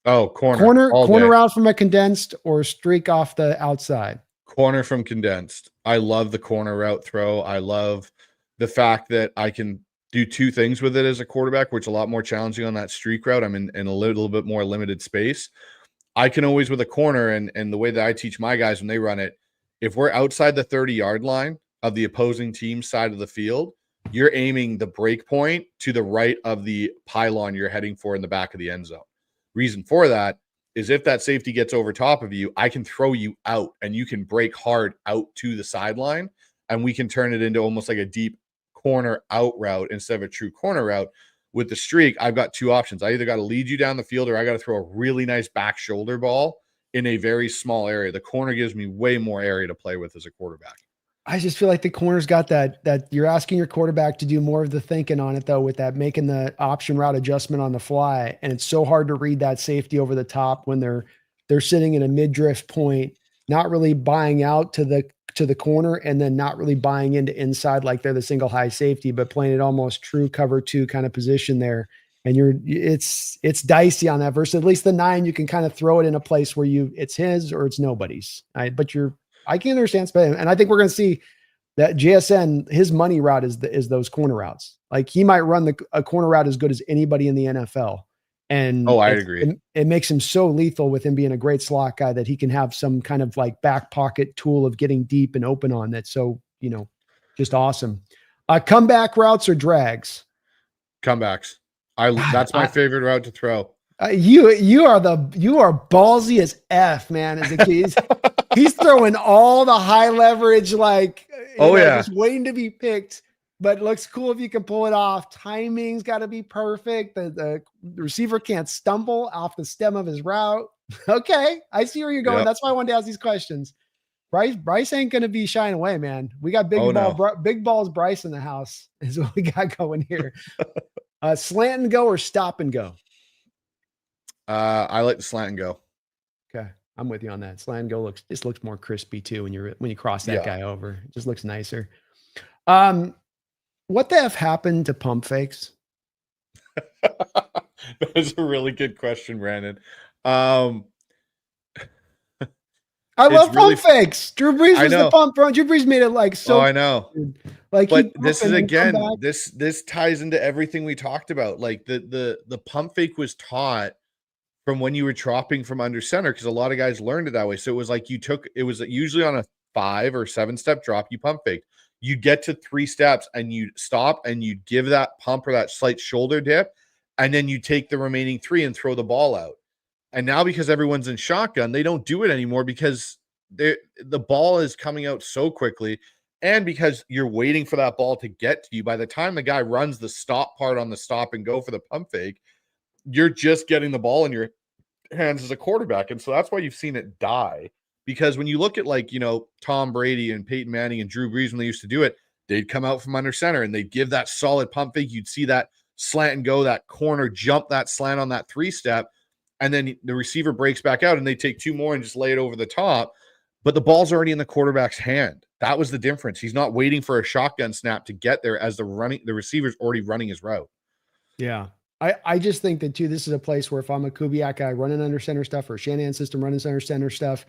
Oh, corner route from a condensed, or streak off the outside? Corner from condensed. I love the corner route throw. I love the fact that I can do 2 things with it as a quarterback, which is a lot more challenging on that streak route. I'm in a little bit more limited space. I can always, with a corner, and the way that I teach my guys when they run it, if we're outside the 30-yard line of the opposing team side of the field, you're aiming the break point to the right of the pylon you're heading for in the back of the end zone. Reason for that is if that safety gets over top of you, I can throw you out and you can break hard out to the sideline, and we can turn it into almost like a deep corner out route instead of a true corner route. With the streak, I've got 2 options. I either got to lead you down the field or I got to throw a really nice back shoulder ball in a very small area. The corner gives me way more area to play with as a quarterback. I just feel like the corner's got that you're asking your quarterback to do more of the thinking on it, though, with that making the option route adjustment on the fly. And it's so hard to read that safety over the top when they're sitting in a mid-drift point, not really buying out to the corner, and then not really buying into inside like they're the single high safety, but playing it almost true cover 2 kind of position there. And it's dicey on that versus at least the 9, you can kind of throw it in a place where it's his or it's nobody's. I can understand, and I think we're going to see that JSN, his money route is those corner routes. Like, he might run a corner route as good as anybody in the NFL. And I agree. It makes him so lethal with him being a great slot guy that he can have some kind of like back pocket tool of getting deep and open on that. So, just awesome. Comeback routes or drags? Comebacks. That's my favorite route to throw. You are ballsy as F, man. As a kid, he's throwing all the high leverage, like, just waiting to be picked. But it looks cool if you can pull it off. Timing's got to be perfect. The receiver can't stumble off the stem of his route. Okay, I see where you're going. Yep. That's why I wanted to ask these questions. Bryce ain't going to be shying away, man. We got big balls Bryce in the house is what we got going here. Slant and go or stop and go? I like the slant and go. Okay, I'm with you on that. Slant and go looks more crispy too when you cross that guy over. It just looks nicer. What the F happened to pump fakes? That's a really good question, Brandon. Um, I it's love pump really, fakes. Drew Brees I was the know. pump, bro. Drew Brees made it like Oh, so I know. dude. Like he But pump this is and then come again, back. this ties into everything we talked about. Like the pump fake was taught from when you were dropping from under center because a lot of guys learned it that way. So it was like it was usually on a 5 or 7 step drop, you pump fake. You'd get to 3 steps and you'd stop and you'd give that pump or that slight shoulder dip, and then you take the remaining 3 and throw the ball out. And now because everyone's in shotgun, they don't do it anymore because the ball is coming out so quickly. And because you're waiting for that ball to get to you, by the time the guy runs the stop part on the stop and go for the pump fake, you're just getting the ball in your hands as a quarterback. And so that's why you've seen it die. Because when you look at like, Tom Brady and Peyton Manning and Drew Brees, when they used to do it, they'd come out from under center and they'd give that solid pump fake. You'd see that slant and go, that corner jump, that slant on that 3-step. And then the receiver breaks back out and they take 2 more and just lay it over the top. But the ball's already in the quarterback's hand. That was the difference. He's not waiting for a shotgun snap to get there as the receiver's already running his route. Yeah. I just think that too, this is a place where if I'm a Kubiak guy running under center stuff or Shanahan system running center stuff,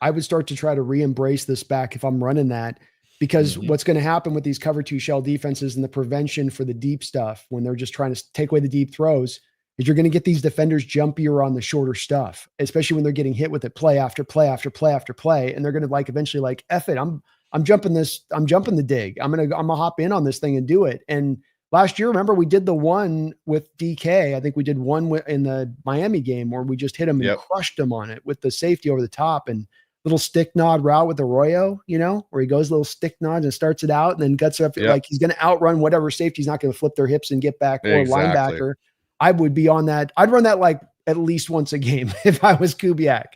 I would start to try to re-embrace this back if I'm running that, because what's going to happen with these cover 2 shell defenses and the prevention for the deep stuff when they're just trying to take away the deep throws is you're going to get these defenders jumpier on the shorter stuff, especially when they're getting hit with it play after play after play after play. And they're going to like eventually like, F it. I'm jumping this. I'm jumping the dig. I'm going to hop in on this thing and do it. And last year, remember, we did the one with DK. I think we did one in the Miami game where we just hit him and crushed him on it with the safety over the top and little stick nod route with Arroyo, where he goes little stick nod and starts it out and then guts it up. Like he's going to outrun whatever safety. He's not going to flip their hips and get back or linebacker. I would be on that. I'd run that like at least once a game if I was Kubiak,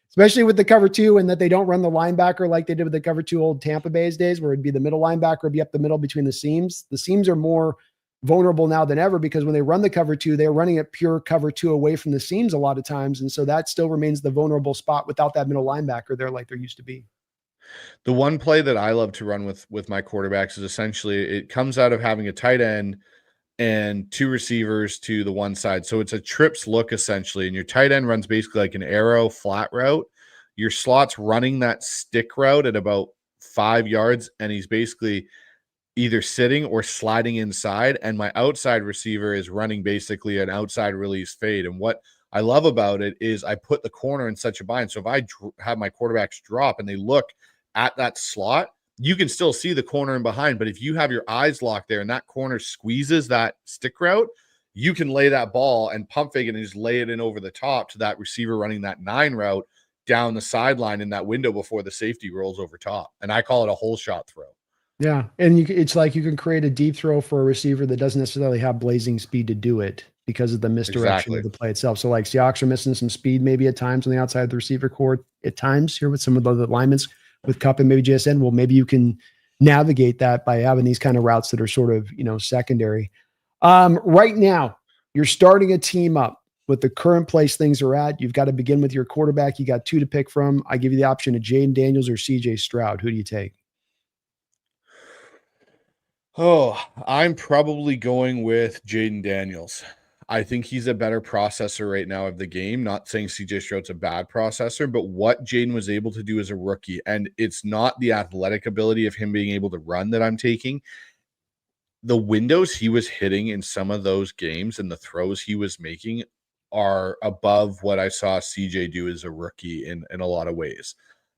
especially with the cover 2 and that they don't run the linebacker like they did with the cover 2 old Tampa Bay's days where it'd be the middle linebacker, be up the middle between the seams. The seams are more vulnerable now than ever because when they run the cover 2, they're running it pure cover 2 away from the seams a lot of times. And so that still remains the vulnerable spot without that middle linebacker there like there used to be. The one play that I love to run with my quarterbacks is essentially it comes out of having a tight end and 2 receivers to the one side. So it's a trips look essentially, and your tight end runs basically like an arrow flat route. Your slot's running that stick route at about 5 yards, and he's basically either sitting or sliding inside. And my outside receiver is running basically an outside release fade. And what I love about it is I put the corner in such a bind. So if I have my quarterbacks drop and they look at that slot, you can still see the corner in behind. But if you have your eyes locked there and that corner squeezes that stick route, you can lay that ball and pump fake it and just lay it in over the top to that receiver running that 9 route down the sideline in that window before the safety rolls over top. And I call it a hole shot throw. Yeah. And it's like you can create a deep throw for a receiver that doesn't necessarily have blazing speed to do it because of the misdirection of the play itself. So like Seahawks are missing some speed maybe at times on the outside of the receiver court at times here with some of the linemen with Cup and maybe JSN. Well, maybe you can navigate that by having these kind of routes that are sort of, secondary. Right now, you're starting a team up with the current place things are at. You've got to begin with your quarterback. You got 2 to pick from. I give you the option of Jaden Daniels or CJ Stroud. Who do you take? Oh, I'm probably going with Jaden Daniels. I think he's a better processor right now of the game. Not saying CJ Stroud's a bad processor, but what Jaden was able to do as a rookie, and it's not the athletic ability of him being able to run that I'm taking. The windows he was hitting in some of those games and the throws he was making are above what I saw CJ do as a rookie in a lot of ways.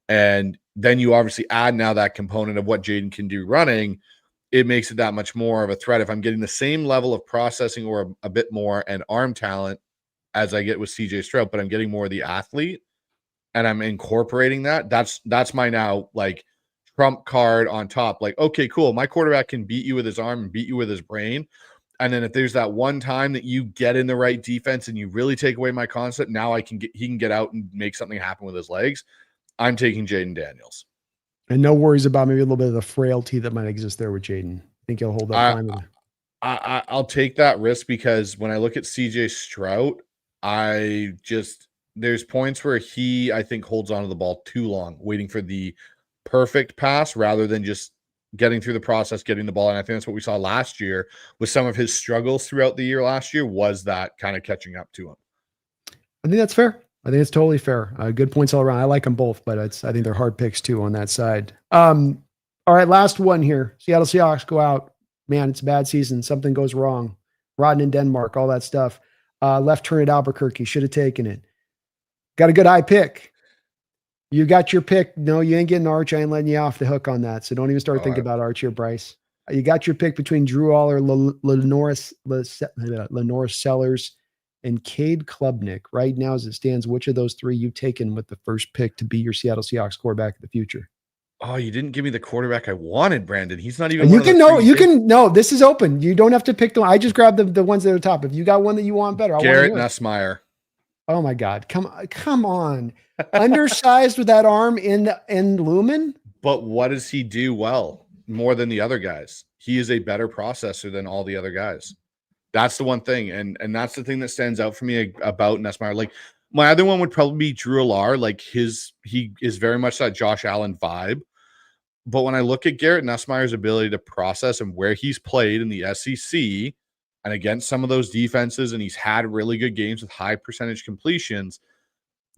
And then you obviously add now that component of what Jaden can do running. It makes it that much more of a threat. If I'm getting the same level of processing or a bit more and arm talent as I get with CJ Stroud, but I'm getting more of the athlete and I'm incorporating that, that's my now like trump card on top. Like, okay, cool. My quarterback can beat you with his arm and beat you with his brain. And then if there's that one time that you get in the right defense and you really take away my concept, now he can get out and make something happen with his legs. I'm taking Jaden Daniels. And no worries about maybe a little bit of the frailty that might exist there with Jaden. I think he'll hold up fine with it. I'll take that risk because when I look at CJ Stroud, there's points where I think holds onto the ball too long, waiting for the perfect pass rather than just getting through the process, getting the ball. And I think that's what we saw last year with some of his struggles throughout the year last year, was that kind of catching up to him. I think that's fair. I think it's totally fair. Good points all around. I like them both, but I think they're hard picks too on that side. All right, last one here. Seattle Seahawks go out. Man, it's a bad season. Something goes wrong. Rotten in Denmark, all that stuff. Left turn at Albuquerque. Should have taken it. Got a good high pick. You got your pick. No, you ain't getting Arch. I ain't letting you off the hook on that. So don't even start thinking about Arch here, Bryce. You got your pick between Drew Aller, Lenore Sellers, and Cade Klubnik. Right now, as it stands, which of those three you've taken with the first pick to be your Seattle Seahawks quarterback of the future? Oh, you didn't give me the quarterback I wanted, Brandon. He's not even. This is open. You don't have to pick the one. I just grabbed the ones that are top. If you got one that you want better, Garrett Nussmeier. Oh my God. Come on. Undersized with that arm in Lumen. But what does he do well more than the other guys? He is a better processor than all the other guys. That's the one thing. And that's the thing that stands out for me about Nussmeier. Like, my other one would probably be Drew Aller. Like, he is very much that Josh Allen vibe. But when I look at Garrett Nussmeier's ability to process and where he's played in the SEC and against some of those defenses, and he's had really good games with high percentage completions,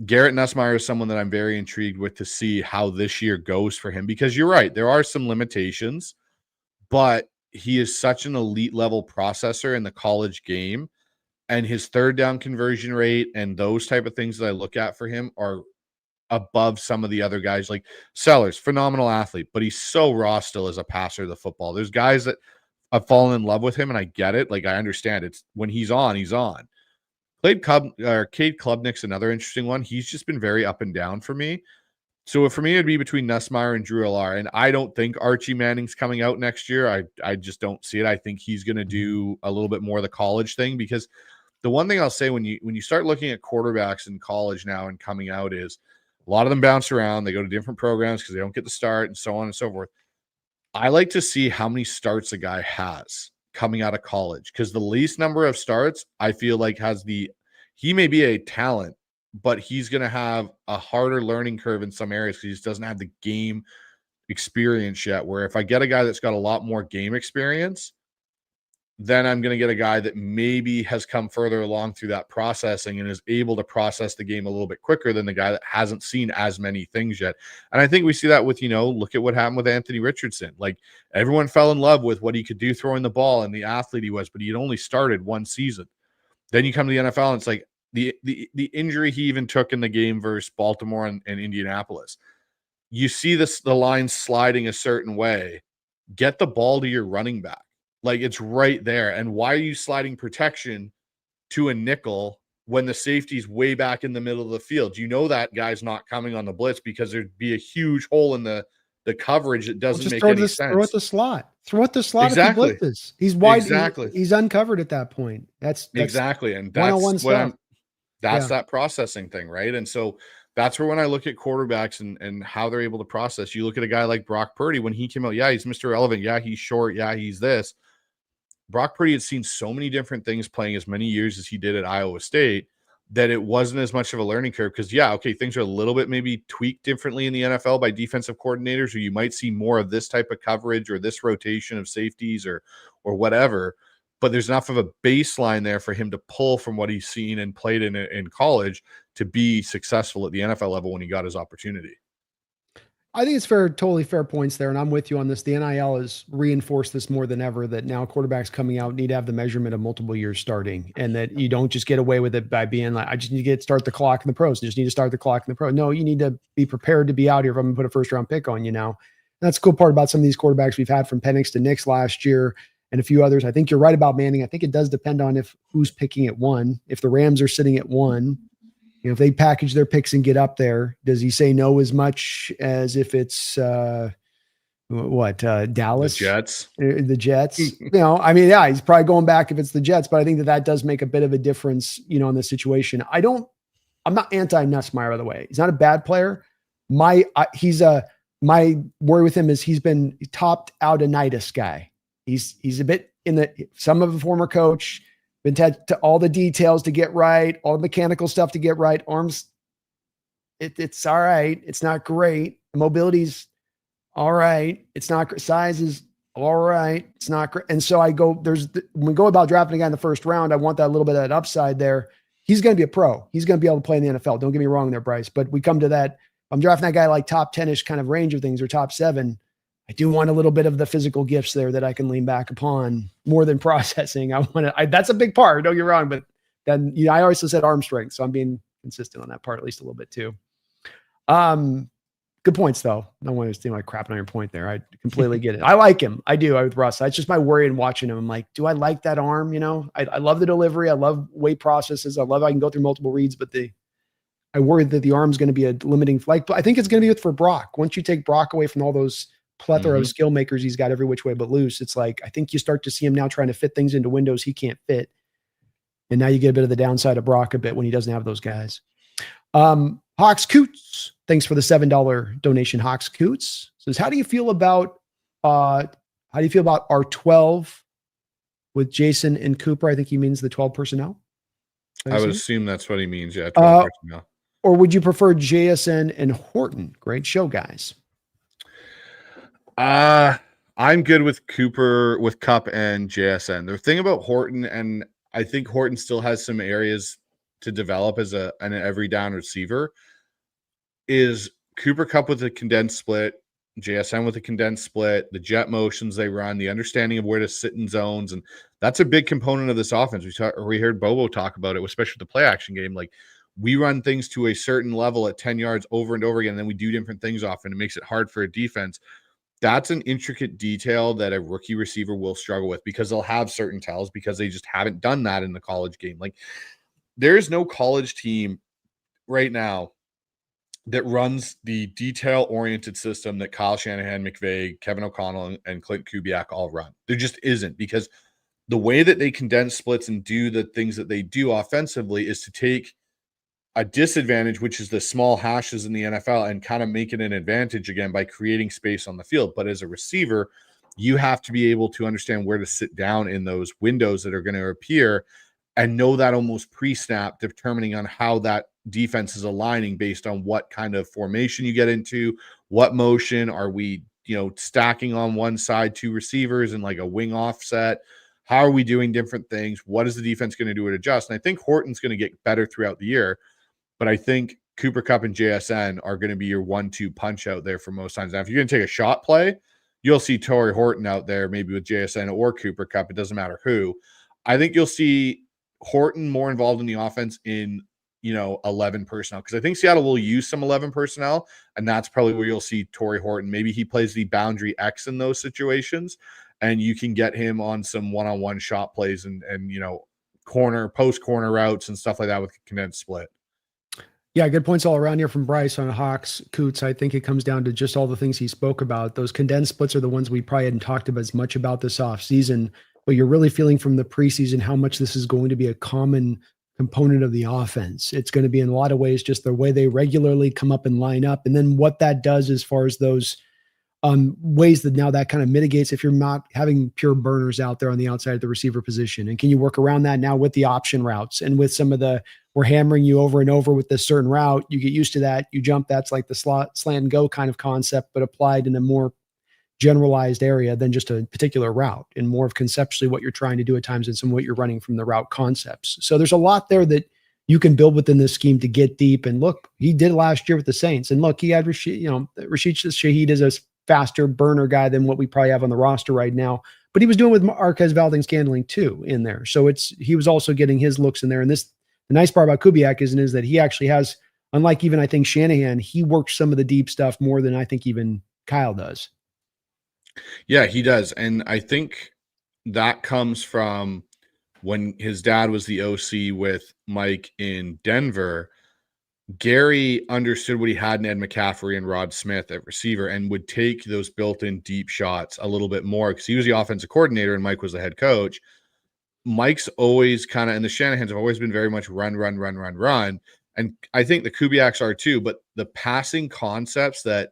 Garrett Nussmeier is someone that I'm very intrigued with to see how this year goes for him, because you're right, there are some limitations, but he is such an elite level processor in the college game, and his third down conversion rate and those type of things that I look at for him are above some of the other guys. Like Sellers, phenomenal athlete, but he's so raw still as a passer of the football. There's guys that I've fallen in love with him, and I get it. Like, I understand it's when he's on, he's on. Cade Klubnik's another interesting one. He's just been very up and down for me. So for me, it'd be between Nussmeier and Drew Aller. And I don't think Archie Manning's coming out next year. I just don't see it. I think he's going to do a little bit more of the college thing, because the one thing I'll say when you start looking at quarterbacks in college now and coming out is a lot of them bounce around. They go to different programs because they don't get the start and so on and so forth. I like to see how many starts a guy has coming out of college, because the least number of starts, I feel like, he may be a talent, but he's going to have a harder learning curve in some areas because he just doesn't have the game experience yet. Where if I get a guy that's got a lot more game experience, then I'm going to get a guy that maybe has come further along through that processing and is able to process the game a little bit quicker than the guy that hasn't seen as many things yet. And I think we see that with, look at what happened with Anthony Richardson. Like, everyone fell in love with what he could do throwing the ball and the athlete he was, but he had only started one season. Then you come to the NFL and it's like the injury he even took in the game versus Baltimore and Indianapolis. You see the line sliding a certain way. Get the ball to your running back. Like, it's right there. And why are you sliding protection to a nickel when the safety's way back in the middle of the field? You know that guy's not coming on the blitz because there'd be a huge hole in the coverage that doesn't make any sense. Throw it the slot. Throw it the slot. Exactly. If he blitzes. He's wide. Exactly. He's uncovered at that point. That's exactly. And that's one-on-one stuff. That's that processing thing, right? And so that's where, when I look at quarterbacks and how they're able to process, you look at a guy like Brock Purdy. When he came out, yeah, he's Mr. Irrelevant. Yeah, he's short. Yeah, he's this. Brock Purdy had seen so many different things playing as many years as he did at Iowa State that it wasn't as much of a learning curve, because, yeah, okay, things are a little bit maybe tweaked differently in the NFL by defensive coordinators, or you might see more of this type of coverage or this rotation of safeties or whatever. But there's enough of a baseline there for him to pull from what he's seen and played in college to be successful at the NFL level when he got his opportunity. I think it's fair, totally fair points there. And I'm with you on this. The NIL has reinforced this more than ever, that now quarterbacks coming out need to have the measurement of multiple years starting, and that you don't just get away with it by being like, I just need to start the clock in the pros. I just need to start the clock in the pro. No, you need to be prepared to be out here if I'm going to put a first round pick on you now. And that's the cool part about some of these quarterbacks we've had, from Penix to Nix last year and a few others. I think you're right about Manning. I think it does depend on who's picking at 1. If the Rams are sitting at 1, if they package their picks and get up there, does he say no as much as if it's Dallas? The Jets. The Jets. Yeah, he's probably going back if it's the Jets, but I think that does make a bit of a difference, in this situation. I'm not anti-Nussmeier, by the way. He's not a bad player. My worry with him is he's been topped out-initis guy. He's a bit some of a former coach, been to all the details to get right, all the mechanical stuff to get right. Arms, it's all right. It's not great. Mobility's all right. It's not size is all right. It's not great. And so I go, when we go about drafting a guy in the first round, I want that little bit of that upside there. He's going to be a pro. He's going to be able to play in the NFL. Don't get me wrong there, Bryce. But we come to that. I'm drafting that guy like top 10-ish kind of range of things or top 7. I do want a little bit of the physical gifts there that I can lean back upon more than processing. That's a big part. Don't get me wrong. But then, I always said arm strength. So I'm being consistent on that part, at least a little bit too. Good points, though. No one was like crapping on your point there. I completely get it. I like him. I do. With Russ. It's just my worry in watching him. I'm like, do I like that arm? I love the delivery. I love weight processes. I love I can go through multiple reads, but I worry that the arm's going to be a limiting. But I think it's going to be for Brock. Once you take Brock away from all those plethora of skill makers he's got every which way but loose, it's like I think you start to see him now trying to fit things into windows he can't fit. And now you get a bit of the downside of Brock a bit when he doesn't have those guys. Hawks Coots, thanks for the $7 donation. Hawks Coots says, how do you feel about our 12 with Jason and Cooper? I think he means the 12 personnel. I would assume that's what he means. Yeah, 12 personnel. Or would you prefer JSN and Horton? Great show, guys. I'm good with Cooper, with Cup and JSN. The thing about Horton, and I think Horton still has some areas to develop as an every down receiver, is Cooper Cup with a condensed split, JSN with a condensed split, the jet motions they run, the understanding of where to sit in zones. And that's a big component of this offense. We heard Bobo talk about it, especially the play action game. Like, we run things to a certain level at 10 yards over and over again, and then we do different things often. It makes it hard for a defense. That's an intricate detail that a rookie receiver will struggle with because they'll have certain tells because they just haven't done that in the college game. Like, there's no college team right now that runs the detail-oriented system that Kyle Shanahan, McVay, Kevin O'Connell, and Clint Kubiak all run. There just isn't, because the way that they condense splits and do the things that they do offensively is to take a disadvantage, which is the small hashes in the NFL, and kind of make it an advantage again by creating space on the field. But as a receiver, you have to be able to understand where to sit down in those windows that are going to appear and know that almost pre-snap, determining on how that defense is aligning based on what kind of formation you get into, what motion are we, stacking on one side, 2 receivers and like a wing offset. How are we doing different things? What is the defense going to do to adjust? And I think Horton's going to get better throughout the year, but I think Cooper Cup and JSN are going to be your 1-2 punch out there for most times. Now, if you're going to take a shot play, you'll see Torrey Horton out there, maybe with JSN or Cooper Cup. It doesn't matter who. I think you'll see Horton more involved in the offense in 11 personnel, because I think Seattle will use some 11 personnel, and that's probably where you'll see Torrey Horton. Maybe he plays the boundary X in those situations, and you can get him on some one-on-one shot plays and post corner routes and stuff like that with a condensed split. Yeah, good points all around here from Bryce on Hawks Coots. I think it comes down to just all the things he spoke about. Those condensed splits are the ones we probably hadn't talked about as much about this offseason, but you're really feeling from the preseason how much this is going to be a common component of the offense. It's going to be in a lot of ways just the way they regularly come up and line up. And then what that does as far as those ways that now that kind of mitigates if you're not having pure burners out there on the outside of the receiver position. And can you work around that now with the option routes and with some of we're hammering you over and over with this certain route. You get used to that. You jump. That's like the slant and go kind of concept, but applied in a more generalized area than just a particular route, and more of conceptually what you're trying to do at times and some of what you're running from the route concepts. So there's a lot there that you can build within this scheme to get deep. And look, he did last year with the Saints. And look, he had Rashid Shaheed is a faster burner guy than what we probably have on the roster right now. But he was doing with Marquez Valdez-Scantling too in there. So he was also getting his looks in there. And the nice part about Kubiak is that he actually has, unlike even I think Shanahan, he works some of the deep stuff more than I think even Kyle does. Yeah, he does. And I think that comes from when his dad was the OC with Mike in Denver. Gary understood what he had in Ed McCaffrey and Rod Smith at receiver and would take those built-in deep shots a little bit more because he was the offensive coordinator and Mike was the head coach. Mike's always kind of, and the Shanahans have always been very much run. And I think the Kubiaks are too, but the passing concepts that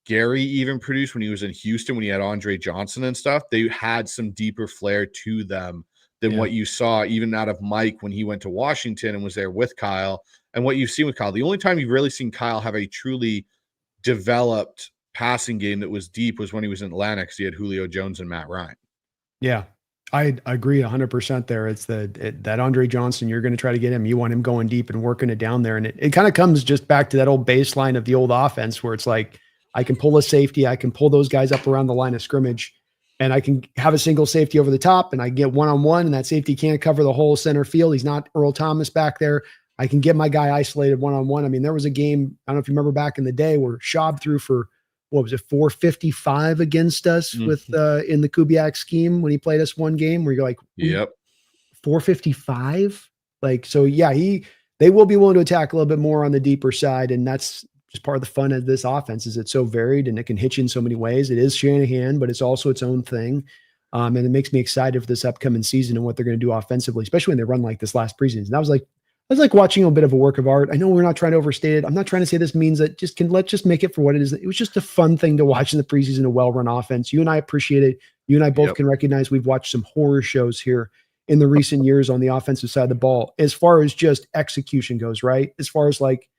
Gary even produced when he was in Houston, when he had Andre Johnson and stuff, they had some deeper flair to them than what you saw even out of Mike when he went to Washington and was there with Kyle, and what you've seen with Kyle. The only time you've really seen Kyle have a truly developed passing game that was deep was when he was in Atlanta, because he had Julio Jones and Matt Ryan. Yeah, I agree 100% there. It's that Andre Johnson, you're going to try to get him. You want him going deep and working it down there. And it kind of comes just back to that old baseline of the old offense where it's like, I can pull a safety, I can pull those guys up around the line of scrimmage, and I can have a single safety over the top, and I get one-on-one, and that safety can't cover the whole center field. He's not Earl Thomas back there. I can get my guy isolated one-on-one. I mean, there was a game, I don't know if you remember back in the day, where Schaub threw for, what was it, 455 against us with in the Kubiak scheme when he played us one game, where you're like, Yep. 455. Like, so yeah, they will be willing to attack a little bit more on the deeper side. And that's just part of the fun of this offense, is it's so varied and it can hit you in so many ways. It is Shanahan, but it's also its own thing. And it makes me excited for this upcoming season and what they're going to do offensively, especially when they run like this last preseason. And I was like watching a bit of a work of art. I know we're not trying to overstate it. I'm not trying to say this means that let's just make it for what it is. It was just a fun thing to watch in the preseason, a well-run offense. You and I appreciate it. You and I both can recognize we've watched some horror shows here in the recent years on the offensive side of the ball, as far as just execution goes, right? As far as like,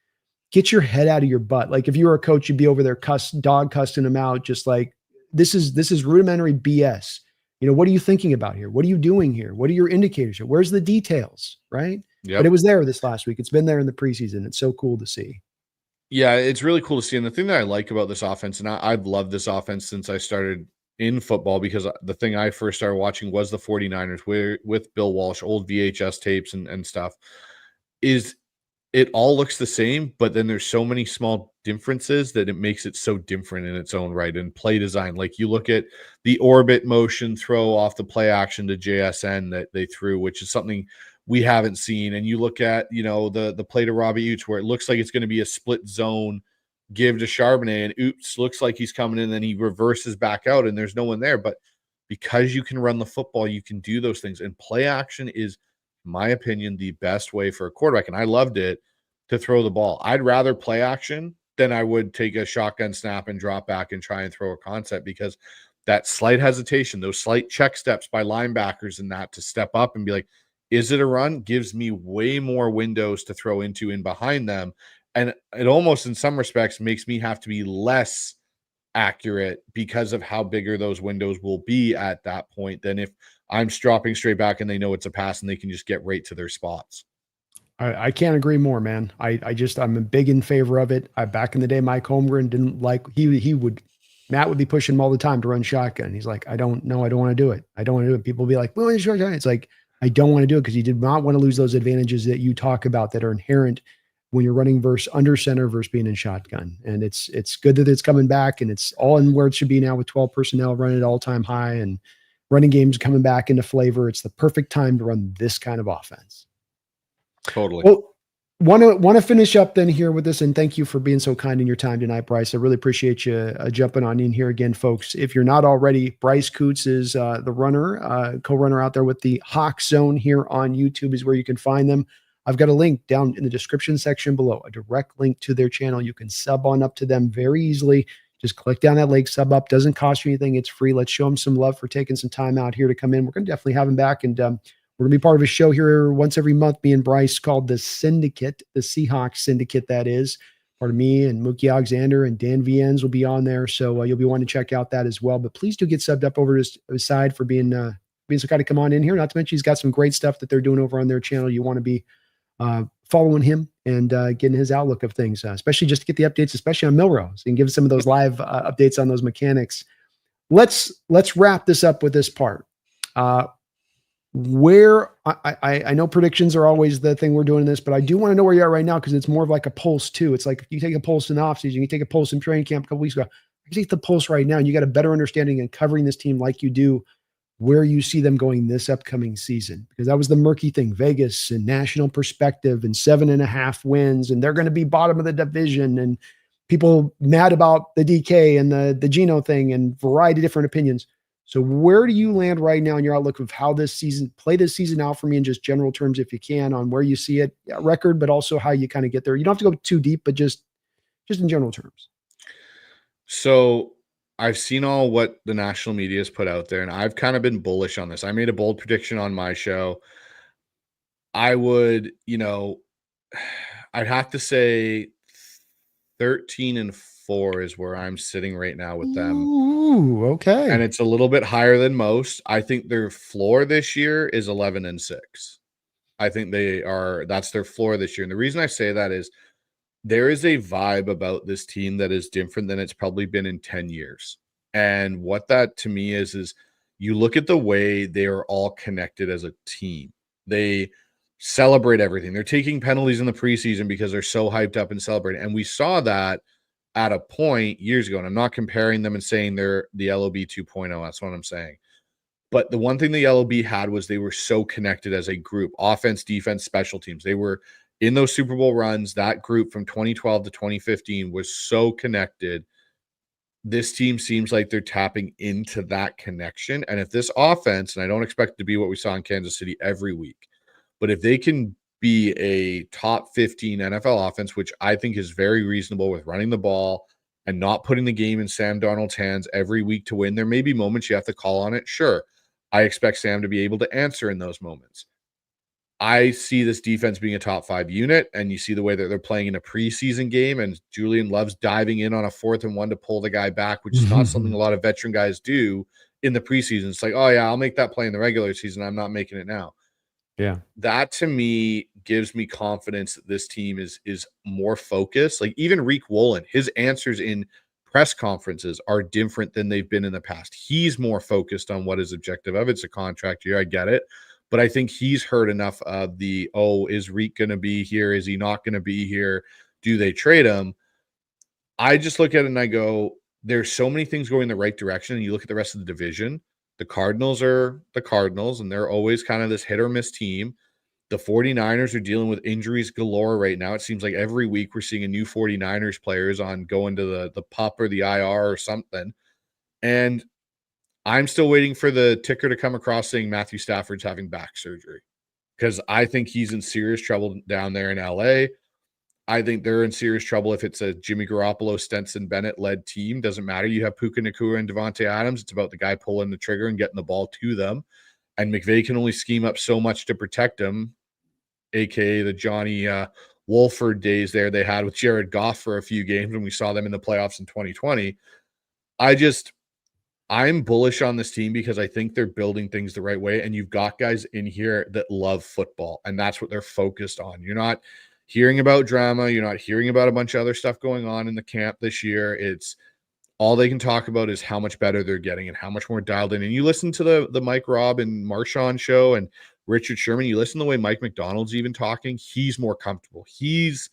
get your head out of your butt. Like, if you were a coach, you'd be over there dog cussing them out. Just like, this is rudimentary BS. You know, what are you thinking about here? What are you doing here? What are your indicators here? Where's the details? Right. Yep. But it was there this last week. It's been there in the preseason. It's so cool to see. Yeah, it's really cool to see. And the thing that I like about this offense, and I've loved this offense since I started in football, because the thing I first started watching was the 49ers with Bill Walsh, old VHS tapes and stuff, is it all looks the same, but then there's so many small differences that it makes it so different in its own right. And play design, like you look at the orbit motion throw off the play action to JSN that they threw, which is something we haven't seen. And you look at, the play to Robbie Oots, where it looks like it's going to be a split zone give to Charbonnet, and Oots looks like he's coming in, then he reverses back out and there's no one there. But because you can run the football, you can do those things. And play action is, in my opinion, the best way for a quarterback. And I loved it, to throw the ball. I'd rather play action than I would take a shotgun snap and drop back and try and throw a concept, because that slight hesitation, those slight check steps by linebackers and that to step up and be like, is it a run, gives me way more windows to throw into in behind them. And it almost, in some respects, makes me have to be less accurate because of how bigger those windows will be at that point than if I'm dropping straight back and they know it's a pass and they can just get right to their spots. I can't agree more, man. I'm a big in favor of it. Back in the day, Mike Holmgren didn't like, Matt would be pushing him all the time to run shotgun. He's like, I don't want to do it. I don't want to do it. People will be like, well, shotgun. It's like, I don't want to do it, because you did not want to lose those advantages that you talk about that are inherent when you're running versus under center versus being in shotgun. And it's good that it's coming back, and it's all in where it should be now, with 12 personnel running at all-time high and running games coming back into flavor. It's the perfect time to run this kind of offense. Totally. Well, want to finish up then here with this, and thank you for being so kind in your time tonight, Bryce. I really appreciate you jumping on in here again, folks. If you're not already, Bryce Coutts is the runner, co-runner out there with the HawksZone here on YouTube, is where you can find them. I've got a link down in the description section below, a direct link to their channel. You can sub on up to them very easily. Just click down that link, sub up. Doesn't cost you anything. It's free. Let's show them some love for taking some time out here to come in. We're going to definitely have them back, and we're going to be part of a show here once every month, me and Bryce, called the Syndicate, the Seahawks Syndicate, that is. Part of me and Mookie Alexander and Dan Viennes will be on there. So you'll be wanting to check out that as well. But please do get subbed up over to his side for being so kind of come on in here. Not to mention, he's got some great stuff that they're doing over on their channel. You want to be following him and getting his outlook of things, especially just to get the updates, especially on Milro. So you can give us some of those live updates on those mechanics. Let's wrap this up with this part. Where I know predictions are always the thing we're doing this, but I do want to know where you're at right now, because it's more of like a pulse too. It's like, you take a pulse in the offseason, you take a pulse in training camp a couple weeks ago. You take the pulse right now, and you got a better understanding and covering this team like you do, where you see them going this upcoming season, because that was the murky thing. Vegas and national perspective and 7.5 wins, and they're going to be bottom of the division, and people mad about the DK and the Geno thing and variety of different opinions. So where do you land right now in your outlook of how this season, play this season out for me in just general terms, if you can, on where you see it, record, but also how you kind of get there? You don't have to go too deep, but just in general terms. So I've seen all what the national media has put out there, and I've kind of been bullish on this. I made a bold prediction on my show. I would, I'd have to say 13-4 4 is where I'm sitting right now with them. Ooh, okay. And it's a little bit higher than most. I think their floor this year is 11-6. I think that's their floor this year. And the reason I say that is there is a vibe about this team that is different than it's probably been in 10 years. And what that to me is you look at the way they are all connected as a team. They celebrate everything. They're taking penalties in the preseason because they're so hyped up and celebrating. And we saw that at a point years ago. And I'm not comparing them and saying they're the LOB 2.0. That's what I'm saying. But the one thing the LOB had was they were so connected as a group, offense, defense, special teams. They were in those Super Bowl runs. That group from 2012 to 2015 was so connected. This team seems like they're tapping into that connection. And if this offense, and I don't expect it to be what we saw in Kansas City every week, but if they can be a top 15 NFL offense, which I think is very reasonable with running the ball and not putting the game in Sam Darnold's hands every week to win, there may be moments you have to call on it. Sure. I expect Sam to be able to answer in those moments. I see this defense being a top 5 unit, and you see the way that they're playing in a preseason game, and Julian loves diving in on a 4th and 1 to pull the guy back, which is not something a lot of veteran guys do in the preseason. It's like, oh yeah, I'll make that play in the regular season. I'm not making it now. Yeah. That to me gives me confidence that this team is more focused. Like even Reek Woolen, his answers in press conferences are different than they've been in the past. He's more focused on what his objective of it's a contract year. I get it. But I think he's heard enough of is Reek going to be here? Is he not going to be here? Do they trade him? I just look at it and I go, there's so many things going in the right direction. And you look at the rest of the division. The Cardinals are the Cardinals, and they're always kind of this hit or miss team. The 49ers are dealing with injuries galore right now. It seems like every week we're seeing a new 49ers players on going to the PUP or the IR or something. And I'm still waiting for the ticker to come across saying Matthew Stafford's having back surgery because I think he's in serious trouble down there in LA. I think they're in serious trouble if it's a Jimmy Garoppolo, Stenson Bennett-led team. Doesn't matter. You have Puka Nacua and Devontae Adams. It's about the guy pulling the trigger and getting the ball to them. And McVay can only scheme up so much to protect him, a.k.a. the Johnny Wolford days there they had with Jared Goff for a few games when we saw them in the playoffs in 2020. I'm bullish on this team because I think they're building things the right way. And you've got guys in here that love football, and that's what they're focused on. You're not hearing about drama. You're not hearing about a bunch of other stuff going on in the camp this year. It's all they can talk about is how much better they're getting and how much more dialed in. And you listen to the Mike Robb and Marshawn show and Richard Sherman, you listen to the way Mike McDonald's even talking, he's more comfortable. He's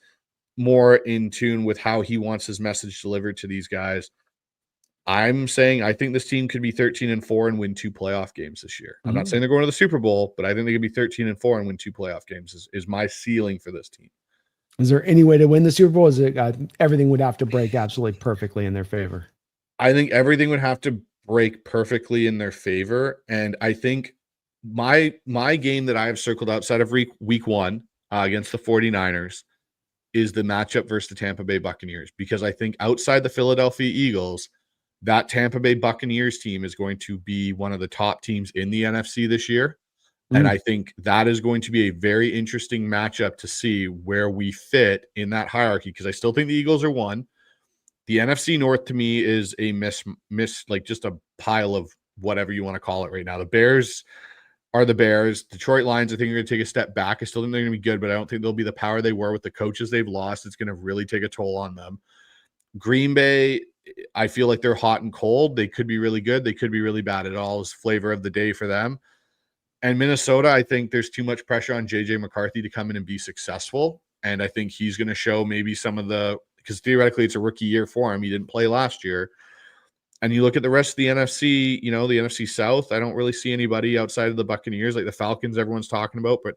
more in tune with how he wants his message delivered to these guys. I'm saying I think this team could be 13-4 and win 2 playoff games this year. I'm not saying they're going to the Super Bowl, but I think they could be 13-4 and win 2 playoff games is my ceiling for this team. Is there any way to win the Super Bowl? Is it everything would have to break absolutely perfectly in their favor? I think everything would have to break perfectly in their favor. And I think my game that I have circled outside of week 1 against the 49ers is the matchup versus the Tampa Bay Buccaneers, because I think outside the Philadelphia Eagles, that Tampa Bay Buccaneers team is going to be one of the top teams in the NFC this year. And I think that is going to be a very interesting matchup to see where we fit in that hierarchy, because I still think the Eagles are 1. The NFC North to me is a miss, like just a pile of whatever you want to call it right now. The Bears are the Bears. Detroit Lions, I think, are going to take a step back. I still think they're going to be good, but I don't think they'll be the power they were with the coaches they've lost. It's going to really take a toll on them. Green Bay, I feel like they're hot and cold. They could be really good. They could be really bad. It all is flavor of the day for them. And Minnesota, I think there's too much pressure on JJ McCarthy to come in and be successful. And I think he's going to show maybe some of because theoretically it's a rookie year for him. He didn't play last year. And you look at the rest of the NFC, the NFC South, I don't really see anybody outside of the Buccaneers, like the Falcons everyone's talking about. But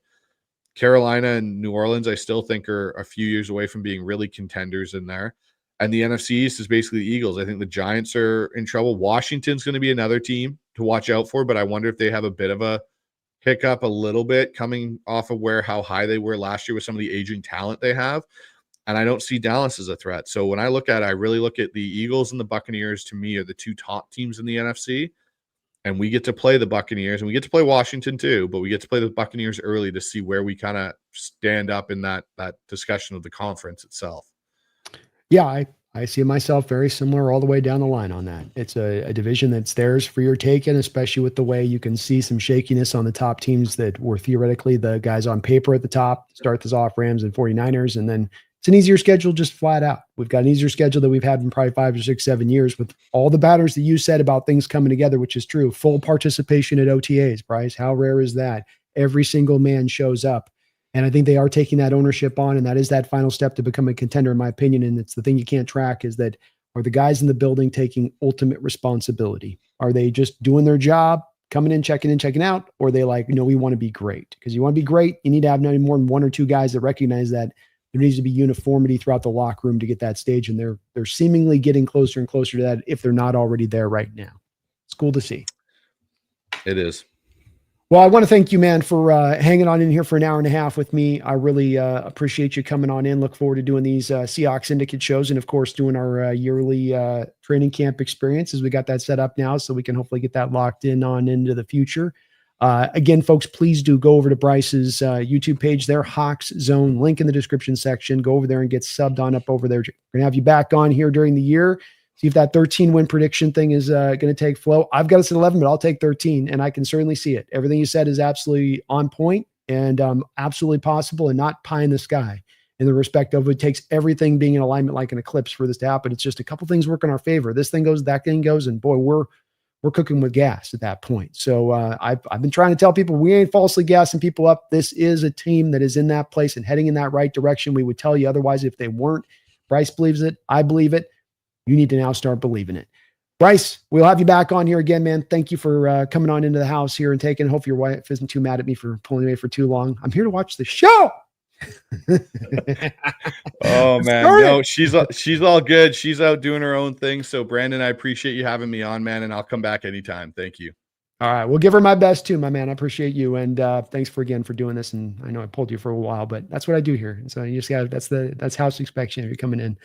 Carolina and New Orleans, I still think are a few years away from being really contenders in there. And the NFC East is basically the Eagles. I think the Giants are in trouble. Washington's going to be another team to watch out for, but I wonder if they have a bit of a hiccup a little bit coming off of how high they were last year with some of the aging talent they have. And I don't see Dallas as a threat. So when I look at it, I really look at the Eagles and the Buccaneers, to me, are the 2 top teams in the NFC. And we get to play the Buccaneers, and we get to play Washington too, but we get to play the Buccaneers early to see where we kind of stand up in that discussion of the conference itself. Yeah, I see myself very similar all the way down the line on that. It's a division that's theirs for your taking, especially with the way you can see some shakiness on the top teams that were theoretically the guys on paper at the top. Start this off, Rams and 49ers, and then it's an easier schedule just flat out. We've got an easier schedule that we've had in probably 5 or 6, 7 years with all the batters that you said about things coming together, which is true. Full participation at OTAs, Bryce. How rare is that? Every single man shows up. And I think they are taking that ownership on, and that is that final step to become a contender, in my opinion. And it's the thing you can't track is that are the guys in the building taking ultimate responsibility? Are they just doing their job, coming in, checking out? Or are they like, no, we want to be great? Because you want to be great, you need to have no more than 1 or 2 guys that recognize that there needs to be uniformity throughout the locker room to get that stage. And they're seemingly getting closer and closer to that if they're not already there right now. It's cool to see. It is. Well, I want to thank you, man, for hanging on in here for an hour and a half with me. I really appreciate you coming on in. Look forward to doing these Seahawks Syndicate shows and, of course, doing our yearly training camp experiences. We got that set up now, so we can hopefully get that locked in on into the future. Again, folks, please do go over to Bryce's YouTube page there, HawksZone, link in the description section. Go over there and get subbed on up over there. We're going to have you back on here during the year. See if that 13-win prediction thing is going to take flow. I've got us at 11, but I'll take 13, and I can certainly see it. Everything you said is absolutely on point and absolutely possible and not pie in the sky in the respect of it takes everything being in alignment like an eclipse for this to happen. It's just a couple things work in our favor. This thing goes, that thing goes, and boy, we're cooking with gas at that point. So I've been trying to tell people we ain't falsely gassing people up. This is a team that is in that place and heading in that right direction. We would tell you otherwise if they weren't. Bryce believes it. I believe it. You need to now start believing it. Bryce, we'll have you back on here again, man. Thank you for coming on into the house here and taking. Hope your wife isn't too mad at me for pulling away for too long. I'm here to watch the show. Oh man, no, she's all good. She's out doing her own thing. So Brandon, I appreciate you having me on, man, and I'll come back anytime. Thank you. All right, we'll give her my best too, my man. I appreciate you, and thanks for doing this. And I know I pulled you for a while, but that's what I do here. And so you just got that's house inspection if you're coming in.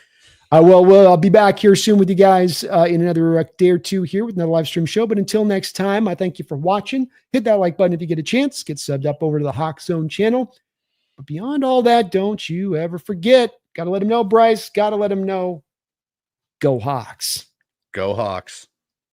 I'll be back here soon with you guys in another day or two here with another live stream show. But until next time, I thank you for watching. Hit that like button if you get a chance. Get subbed up over to the HawksZone channel. But beyond all that, don't you ever forget. Got to let them know, Bryce. Got to let them know. Go Hawks. Go Hawks.